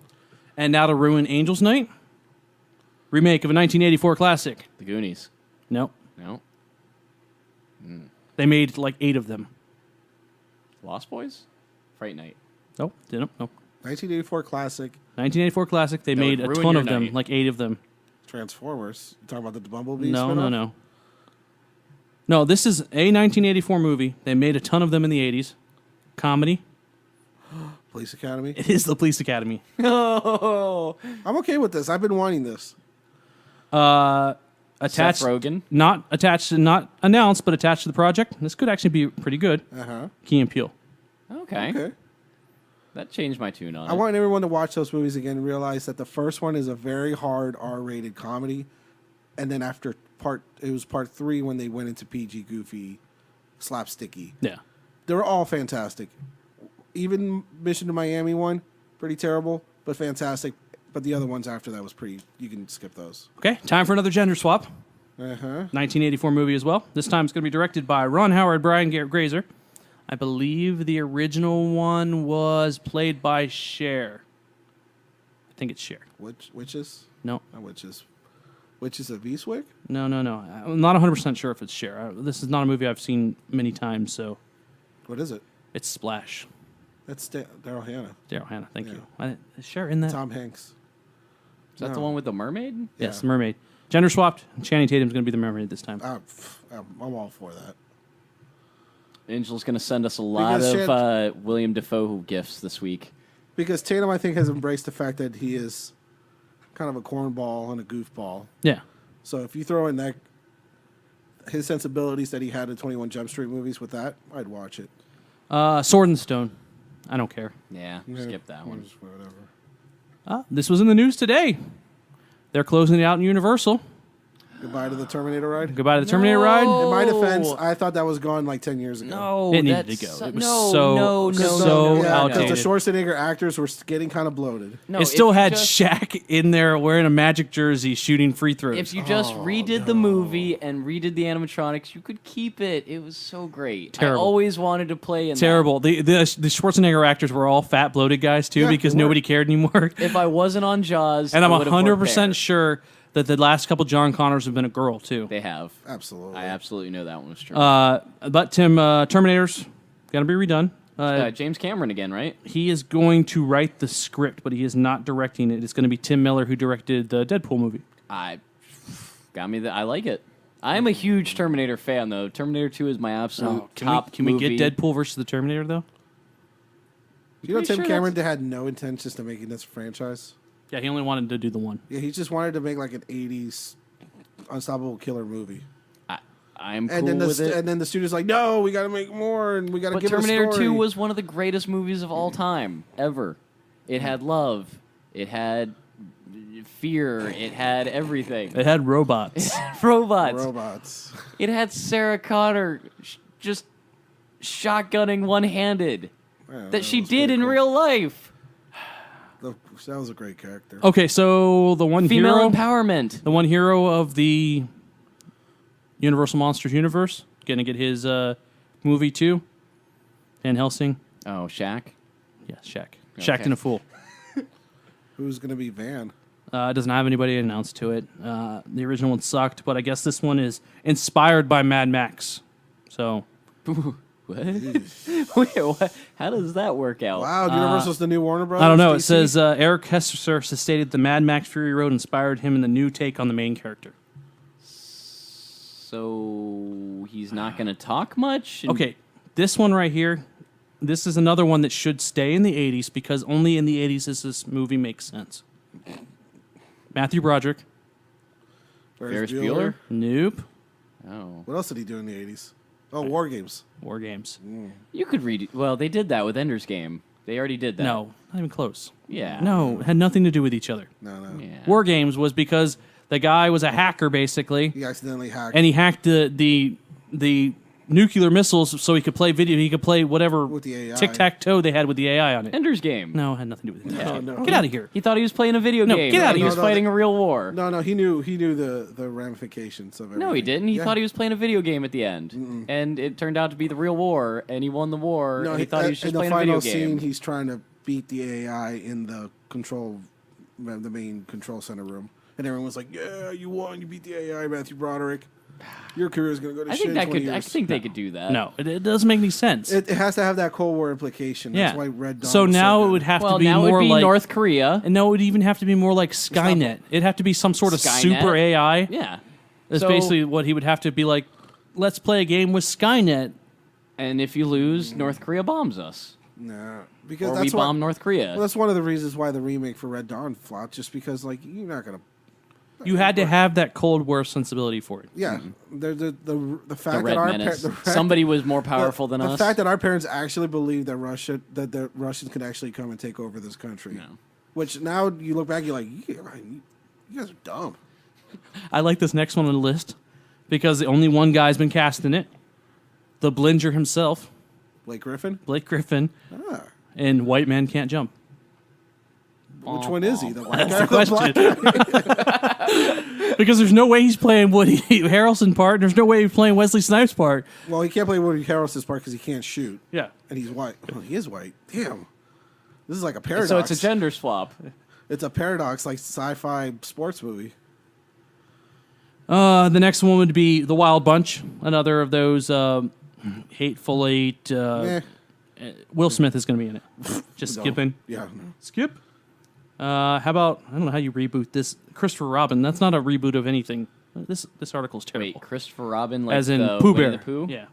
And now to ruin Angel's Night. Remake of a 1984 classic. The Goonies. Nope. No. They made like 8 of them. Lost Boys? Fright Night. Nope. Nope. 1984 classic 1984 classic. They That made would a ruin ton your of them, night. like 8 of them. Transformers. You talking about the Bumblebee? No, spin-off? No, this is a 1984 movie. They made a ton of them in the 80s. Comedy. Police Academy. It is the Police Academy. Oh. I'm okay with this. I've been wanting this. Attached, Seth Rogen. not attached, not announced, but attached to the project. This could actually be pretty good. Key and Peele. Okay. Okay. That changed my tune on I it. want everyone to watch those movies again and realize that the first one is a very hard R-rated comedy, and then after part 3 when they went into PG, goofy, slapsticky. Yeah. They were all fantastic. Even Mission to Miami one, pretty terrible, but fantastic. But the other ones after that was pretty. You can skip those. Okay, time for another gender swap. 1984 movie as well. This time it's going to be directed by Ron Howard, Brian Grazer. I believe the original one was played by Cher. I think it's Cher. Witches? No, Not witches. Witches of Eastwick? no. I'm not 100% sure if it's Cher. This is not a movie I've seen many times, so What is it? it's Splash. That's Daryl Hannah. Daryl Hannah, thank Yeah. you. Is Cher in that? Tom Hanks. Is that the No. one with the mermaid? Yes, Yeah. the mermaid. Gender swapped. Channing Tatum's going to be the mermaid this time. I'm all for that. Angel's going to send us a lot Because of William Dafoe gifts this week. Because Tatum, I think, has embraced the fact that he is kind of a cornball and a goofball. Yeah. So if you throw in that his sensibilities that he had in 21 Jump Street movies with that, I'd watch it. Sword and Stone. I don't care. Yeah, skip that one. Just whatever. This was in the news today. They're closing it out in Universal. Goodbye to the Terminator ride. Goodbye to the Terminator ride. In my defense, I thought that was gone like 10 years ago. No, It needed that's to go. It was no, so- no, so no, Because outdated. the Schwarzenegger actors were getting kind of bloated. No, It if still you had just- Shaq in there wearing a Magic jersey shooting free throws. If you just redid the movie and redid the animatronics, you could keep it. It was so great. Terrible. I always wanted to play in that. Terrible. The Schwarzenegger actors were all fat, bloated guys too, Yeah, because they were. nobody cared anymore. If I wasn't on Jaws, And I'm it would've worked 100% there. sure that the last couple John Connors have been a girl too. They have. Absolutely. I absolutely know that one was true. But Tim, Terminator's got to be redone. James Cameron again, right? He is going to write the script, but he is not directing it. It's going to be Tim Miller who directed the Deadpool movie. I like it. I'm a huge Terminator fan, though. Terminator 2 is my absolute top Can we movie. get Deadpool versus the Terminator though? You know, Pretty Tim sure Cameron had no intentions to making this franchise. Yeah, he only wanted to do the one. Yeah, he just wanted to make like an 80s unstoppable killer movie. I'm cool And then with it. and then the studio's like, no, we got to make more, and we got to But give Terminator it a story. 2 was one of the greatest movies of all time, ever. It had love. It had fear. It had everything. It had robots. Robots. robots. It had Sarah Connor just shotgunning one-handed. Yeah, That she was did pretty in cool. real life. That was a great character. Okay, so the one Female hero, empowerment. the one hero of the Universal Monsters universe, gonna get his movie too. Van Helsing. Oh, Shaq. Yes, Shaq. Okay. Shaq and a Fool. Who's going to be Van? It doesn't have anybody announced to it. The original one sucked, but I guess this one is inspired by Mad Max. So What? Wait, what? How does that work out? Wow, Universal's the new Warner Brothers? I don't know. It DC? says Eric Hester has stated the Mad Max Fury Road inspired him in the new take on the main character. So he's not going to talk much? Okay, this one right here, this is another one that should stay in the 80s because only in the 80s does this movie make sense. Matthew Broderick. Ferris Bueller? Nope. Oh. What else did he do in the 80s? Oh, War Games. War Games. You could read it. Well, they did that with Ender's Game. They already did that. No, not even close. Yeah. No, it had nothing to do with each other. No. Yeah. War Games was because the guy was a hacker, basically, He accidentally hacked and he hacked the nuclear missiles so he could play video. He could play whatever With the AI. tic-tac-toe they had with the AI on it. Ender's Game. No, it had nothing to do with it. No. Get out of here. He thought he was playing a video No, game. get outta and He here. was No, fighting a real war. No, he knew the ramifications of everything. No, he didn't. He Yeah. thought he was playing a video game at the end. And it turned out to be the real war, and he won the war, No, and he thought he was just in the playing a video final game. scene, he's trying to beat the AI in the main control center room. And everyone's like, yeah, you won. You beat the AI, Matthew Broderick. Your career is going to go to I shit think in that 20 could. I years. think they could do that. No, it doesn't make any sense. It has to have that Cold War implication. That's yeah. why Red Dawn So was now so it good. would have Well, to be now it more would be like North Korea. And no, it would even have to be more like Skynet. It'd have to be some sort of Skynet? super AI. Yeah. That's So- basically what he would have to be like. Let's play a game with Skynet. And if you lose, North Korea bombs us, No, because or that's we bomb North Korea. Well, that's one of the reasons why the remake for Red Dawn flopped. Just because, like, you're not gonna. You had to have that Cold War sensibility for it. Yeah, the the fact Red that our Menace. the fact, Somebody was more powerful than the us. fact that our parents actually believed that the Russians could actually come and take over this country. No. Which now you look back, you're like, you guys are dumb. I like this next one on the list because only one guy's been cast in it. The Blinger himself, Blake Griffin. Blake Griffin, Ah, and White Man Can't Jump. which one is he? The white That's guy. the question. Because there's no way he's playing Woody Harrelson part, and there's no way he's playing Wesley Snipes part. Well, he can't play Woody Harrelson's part because he can't shoot, Yeah. and he's white. Well, he is white. Damn, this is like a paradox. so it's a gender swap. It's a paradox, like sci-fi sports movie. The next one would be The Wild Bunch, another of those hateful eight. Eh, Will Smith is going to be in it. Just no. skipping. Yeah. Skip. How about, I don't know how you reboot this. Christopher Robin, that's not a reboot of anything. This article's terrible. Wait, Christopher Robin, like As in the Pooh Winnie Bear. the Pooh? Yeah.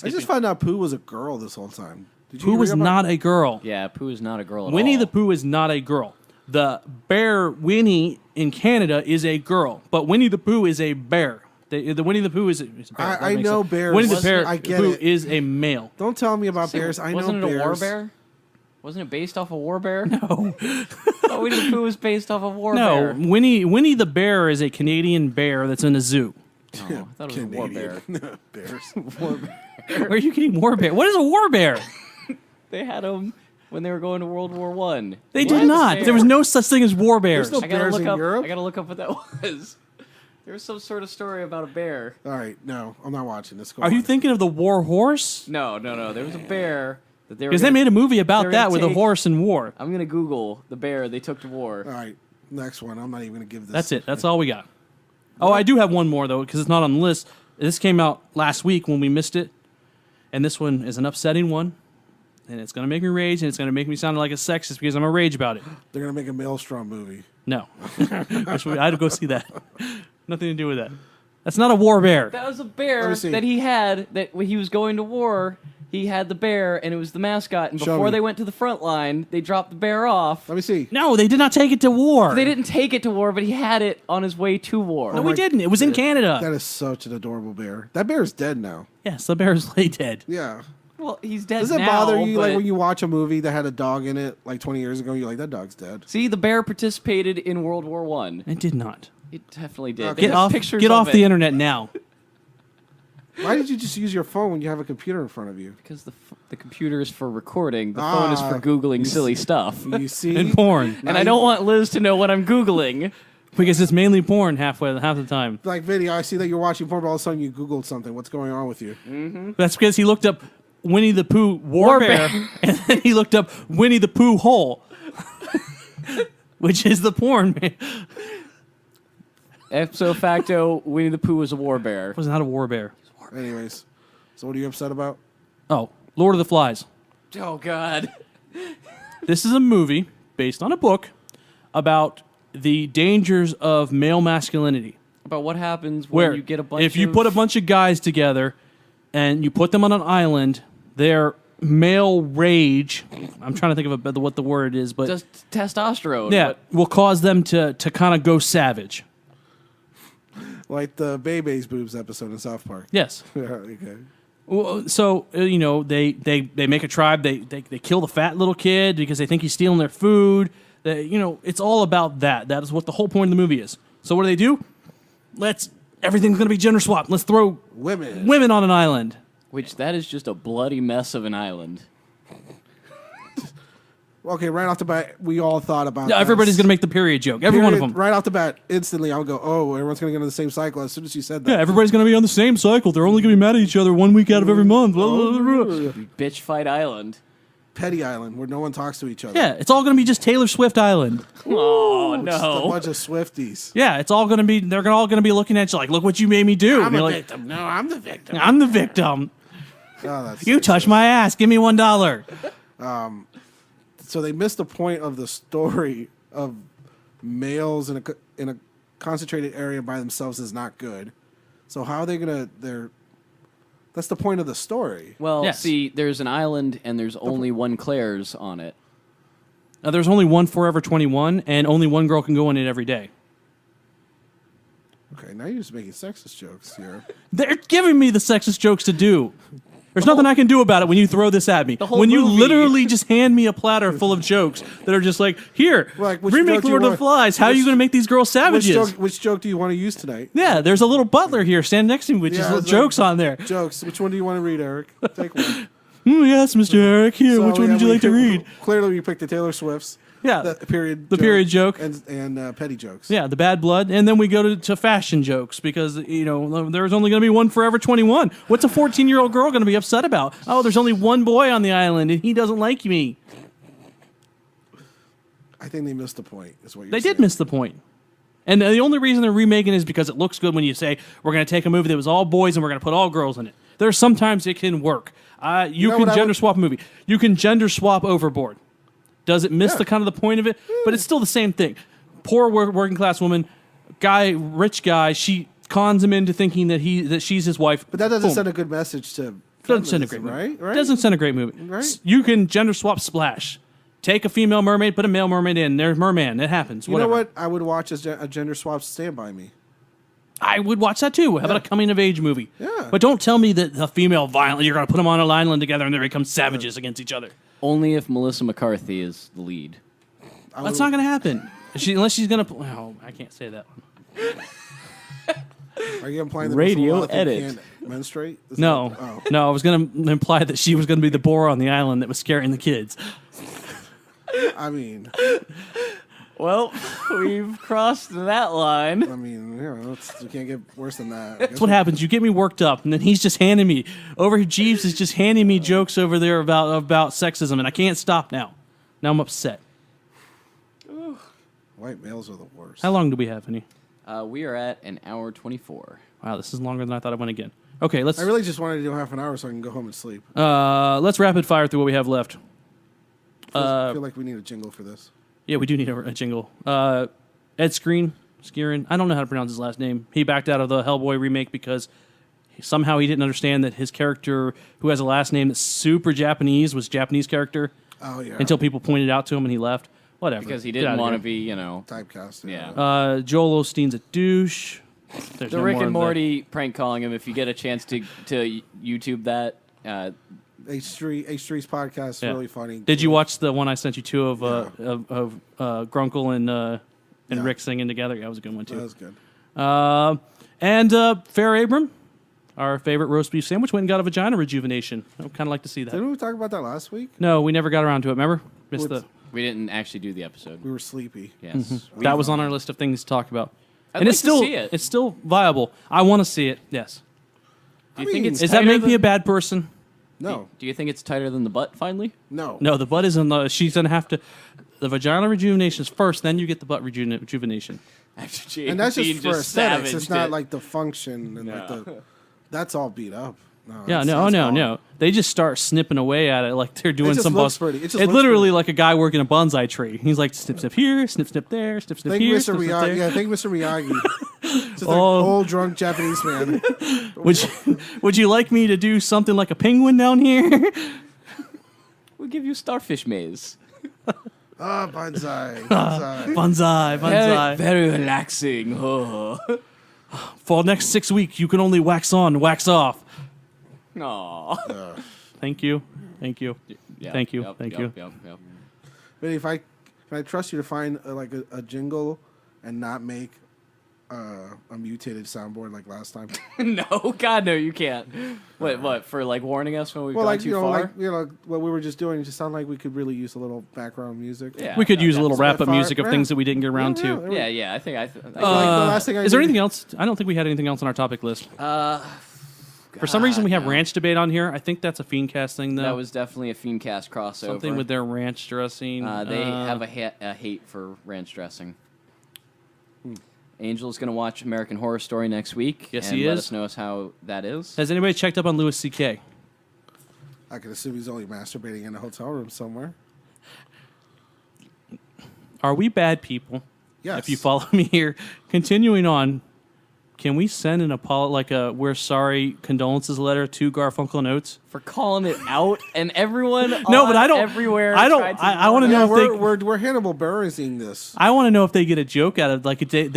I just found out Pooh was a girl this whole time. Did you Pooh read was about- not a girl. Yeah, Pooh is not a girl at Winnie all. the Pooh is not a girl. The bear Winnie in Canada is a girl, but Winnie the Pooh is a bear. The Winnie the Pooh is a bear. I That makes know sense. bears. Winnie the Wasn't- bear I get Pooh it. is a male. Don't tell me about bears. I Wasn't know it bears. a war bear? Wasn't it based off a war bear? No. Oh, Winnie the Pooh was based off a war No, bear. Winnie the Bear is a Canadian bear that's in a zoo. Oh, I thought it was a war bear. Canadian bears. War bear. Where are you getting war bear? What is a war bear? They had them when they were going to World War One. They did not. There was no such thing as war bears. There's no I gotta bears look in up. Europe? I gotta look up what that was. There was some sort of story about a bear. All right, no, I'm not watching this. Go Are you on. thinking of the war horse? No. There was a bear that they were. Because they gonna- made a movie they about were that gonna with a take- horse and war. I'm gonna Google the bear they took to war. All right, next one. I'm not even gonna give this. That's it. That's all we got. Oh, I do have one more, though, because it's not on the list. This came out last week when we missed it. And this one is an upsetting one. And it's going to make me rage, and it's going to make me sound like a sexist because I'm going to rage about it. They're gonna make a Maelstrom movie. No. I had to go see that. Nothing to do with that. That's not a war bear. That was a Let bear me see. that he had. That when he was going to war, he had the bear, and it was the mascot. And Show before me. they went to the front line, they dropped the bear off. Let me see. No, they did not take it to war. They didn't take it to war, but he had it on his way to war. No, we didn't. It was in Canada. That is such an adorable bear. That bear is dead now. Yes, the bear is lay dead. Yeah. Well, he's dead Does it now. bother you like but- when you watch a movie that had a dog in it like 20 years ago? You're like, that dog's dead. See, the bear participated in World War One. It did not. It definitely did. Okay. They Get have off, pictures get of off it. the internet now. Why did you just use your phone when you have a computer in front of you? Because the computer is for recording. The phone is for googling silly stuff. You see? And porn. And I don't want Liz to know what I'm googling. Because it's mainly porn half the time. Like video, I see that you're watching porn, but all of a sudden you Googled something. What's going on with you? That's because he looked up Winnie the Pooh war bear, and then he looked up Winnie the Pooh hole, which is the porn. Man. Ipso facto, Winnie the Pooh was a war bear. It was not a war bear. Anyways, so what are you upset about? Oh, Lord of the Flies. Oh, God. This is a movie based on a book about the dangers of male masculinity. About what happens when you get a bunch if you of... put a bunch of guys together and you put them on an island, their male rage, I'm trying to think of what the word is, but Just testosterone. yeah, But will cause them to kind of go savage. Like the Bebe's boobs episode in South Park. Yes. Yeah, okay. Well, so you know they make a tribe. They kill the fat little kid because they think he's stealing their food. It's all about that. That is what the whole point of the movie is. So what do? Everything's going to be gender swapped. Let's throw Women. on an island. which that is just a bloody mess of an island. Okay, right off the bat, we all thought about Yeah, everybody's this. going to make the period joke. Every one of them. Right off the bat, instantly, I'll go, oh, everyone's going to get into the same cycle as soon as you said that. Yeah, everybody's going to be on the same cycle. They're only going to be mad at each other 1 week out of every month. Blah, blah, blah, blah. Bitch fight island. Petty Island, where no one talks to each other. Yeah, it's all going to be just Taylor Swift Island. Oh, Just a no. bunch of Swifties. Yeah, it's all going to be. They're all going to be looking at you like, "Look what you made me do." And you're like, victim. No, I'm the victim. I'm the victim. Oh, that's You touched my ass. Give me $1. So they missed the point of the story of males in a concentrated area by themselves is not good. So how are they gonna? That's the point of the story. Well, Yes. see, there's an island and there's only one Claire's on it. Now, there's only one Forever 21, and only one girl can go in it every day. Okay, now you're just making sexist jokes here. They're giving me the sexist jokes to do. There's nothing I can do about it when you throw this at me. whole When you movie. literally just hand me a platter full of jokes that are just like, here, Like, which remake joke do you Lord of the want- Flies. How are you which- going to make these girls savages? Which joke do you want to use tonight? Yeah, there's a little butler here standing next to me with Yeah, just little it's jokes on there. Jokes. Which one do you want to read, Eric? Take one. Yes, Mr. Eric. Here, So, which one yeah, would you we like to picked- read? Clearly, we picked the Taylor Swifts. Yeah, The period joke. and petty jokes. yeah, the bad blood, and then we go to fashion jokes because there's only going to be one Forever 21. What's a 14-year-old girl going to be upset about? Oh, there's only one boy on the island, and he doesn't like me. I think they missed the point. Is what you're They saying. did miss the point. And the only reason they're remaking it is because it looks good when you say, we're going to take a movie that was all boys and we're going to put all girls in it. There's sometimes it can work. You know can what I gender would- swap a movie. You can gender swap Overboard. Does it miss Yeah. the kind of the point of it? But it's still the same thing. Poor working class woman, rich guy, she cons him into thinking that she's his wife. But that doesn't Boom. send a good message to. Doesn't send a feminism, great movie. right? Doesn't send a great movie. Right. You can gender swap Splash. Take a female mermaid, put a male mermaid in. There's merman. It happens. You Whatever. know what? I would watch as a gender swap Stand By Me. I would watch that too. How about a coming of age movie? Yeah. But don't tell me that the female violent, you're going to put them on an island together and they become savages against each other. Only if Melissa McCarthy is the lead. That's not going to happen. Unless she's going to... Oh, I can't say that one. Are you implying that Radio Melissa McCarthy edit. can't menstruate? Is No. that- oh. No, I was going to imply that she was going to be the boar on the island that was scaring the kids. I mean, Well, we've crossed that line. you can't get worse than that. That's what happens. You get me worked up, and then he's just handing me... Jeeves is just handing me jokes over there about sexism, and I can't stop now. Now I'm upset. White males are the worst. How long do we have, Vinny? We are at an hour 24. Wow, this is longer than I thought I went again. Okay, let's... I really just wanted to do half an hour so I can go home and sleep. let's rapid fire through what we have left. I feel like we need a jingle for this. Yeah, we do need a jingle. Ed Skieran, I don't know how to pronounce his last name. He backed out of the Hellboy remake because somehow he didn't understand that his character, who has a last name that's super Japanese, was a Japanese character. Oh, yeah. Until people pointed it out to him and he left. Whatever. Because he Get didn't outta want to here. be, Typecast. Yeah. Joel Osteen's a douche. There's The no Rick more and of that. Morty prank calling him. If you get a chance to YouTube that, H3's podcast is Yeah. really funny. Did you watch the one I sent you to of Grunkle and Yeah. Rick singing together? Yeah, that was a good one That too. was good. And Fair Abram, our favorite roast beef sandwich, went and got a vagina rejuvenation. I would kind of like to see that. Didn't we talk about that last week? No, we never got around to it. Remember? Missed What's- the. we didn't actually do the episode. We were sleepy. Yes. That was on our list of things to talk about. I'd and like it's to still see it. it's still viable. I want to see it. Yes. Do you think it's Does that tighter make me than- a bad person? No. Do you think it's tighter than the butt finally? No. No, the butt is in the. She's gonna have to. The vagina rejuvenation is first, then you get the butt rejuvenation. After James And that's Dean just for aesthetics. It's savaged not it. like the function and like the. That's all beat up. No, Yeah, that's- no, that's no, all- no. They just start snipping away at it like they're doing just some looks bus. pretty. It just It's looks literally pretty. like a guy working a bonsai tree. He's like snip, snip here, snip, snip there, snip, snip Thank here, Mr. snip, snip Miyagi. there. Yeah, thank Mr. Miyagi. Just like Oh. old drunk Japanese man. Would you like me to do something like a penguin down here? We'll give you starfish maze. Ah, bonsai. Bonsai. Bonsai, bonsai. Very relaxing. Oh. For the next 6 weeks, you can only wax on, wax off. Aw. Thank you, thank you. Yep, Thank you, yep, thank yep, you. Yep, yep. But if I can I trust you to find like a jingle and not make a mutated soundboard like last time? No, God, no, you can't. What, for like warning us when we've Well, gone like too you know, far? what we were just doing. It just sounded like we could really use a little background music. Yeah. We could use a little So wrap up far- music of yeah. things that we didn't get around Yeah, to. yeah. Yeah, I think Like the last thing I Is there did- anything else? I don't think we had anything else on our topic list. For some reason, we have no. ranch debate on here. I think that's a Fiendcast thing, though. that was definitely a Fiendcast crossover. something with their ranch dressing. They have a hate for ranch dressing. Angel's going to watch American Horror Story next week. Yes, and he let is. us know how that is. Has anybody checked up on Louis C.K.? I could assume he's only masturbating in a hotel room somewhere. Are we bad people? Yes. If you follow me here, continuing on, can we send an we're sorry condolences letter to Garfunkel and Oates? For calling it out, and everyone No, but I don't. everywhere. I don't. tried to I want to ignore know Yeah, if they. we're Hannibal Buressing this. I want to know if they get a joke out of like they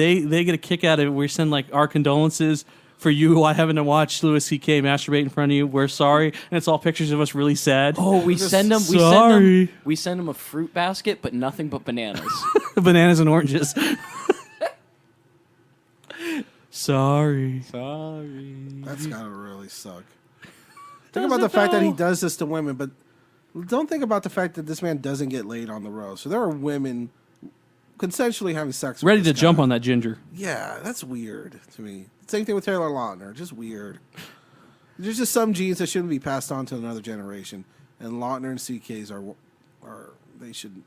get a kick out of it. We send like our condolences for you having to watch Louis C.K. masturbate in front of you. We're sorry, and it's all pictures of us really sad. Oh, we Just send them. sorry. We send them a fruit basket, but nothing but bananas. Bananas and oranges. Sorry. That's gotta really suck. Think about the fact that he does this to women, but don't think about the fact that this man doesn't get laid on the road. So there are women consensually having sex with Ready to this jump guy. on that ginger. Yeah, that's weird to me. Same thing with Taylor Lautner. Just weird. There's just some genes that shouldn't be passed on to another generation. And Lautner and CKs are they should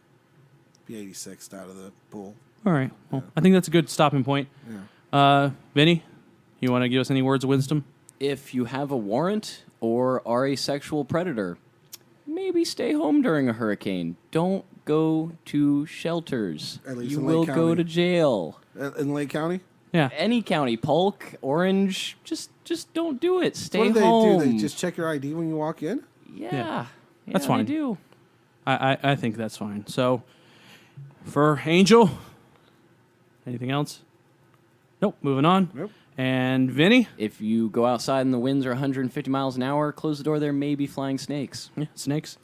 be 86th out of the pool. All right. Well, I think that's a good stopping point. Yeah. Vinny, you want to give us any words of wisdom? If you have a warrant or are a sexual predator, maybe stay home during a hurricane. Don't go to shelters. At least you in Lake will go County. to jail. In Lake County? Yeah. Any county, Polk, Orange, just don't do it. Stay What do they home. do? They just check your ID when you walk in? yeah. That's they fine. do. I think that's fine. So, for Angel, anything else? Nope. Moving on. Nope. And Vinny? If you go outside and the winds are 150 miles an hour, close the door. There may be flying snakes. Yeah, snakes.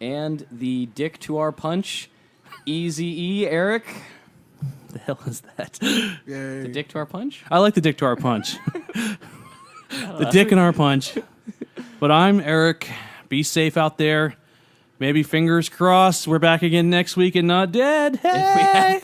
And the dick to our punch, Easy E, Eric. The hell is that? Yay. The dick to our punch? I like the dick to our punch. The dick in our punch. But I'm Eric. Be safe out there. Maybe fingers crossed. We're back again next week and not dead. Hey!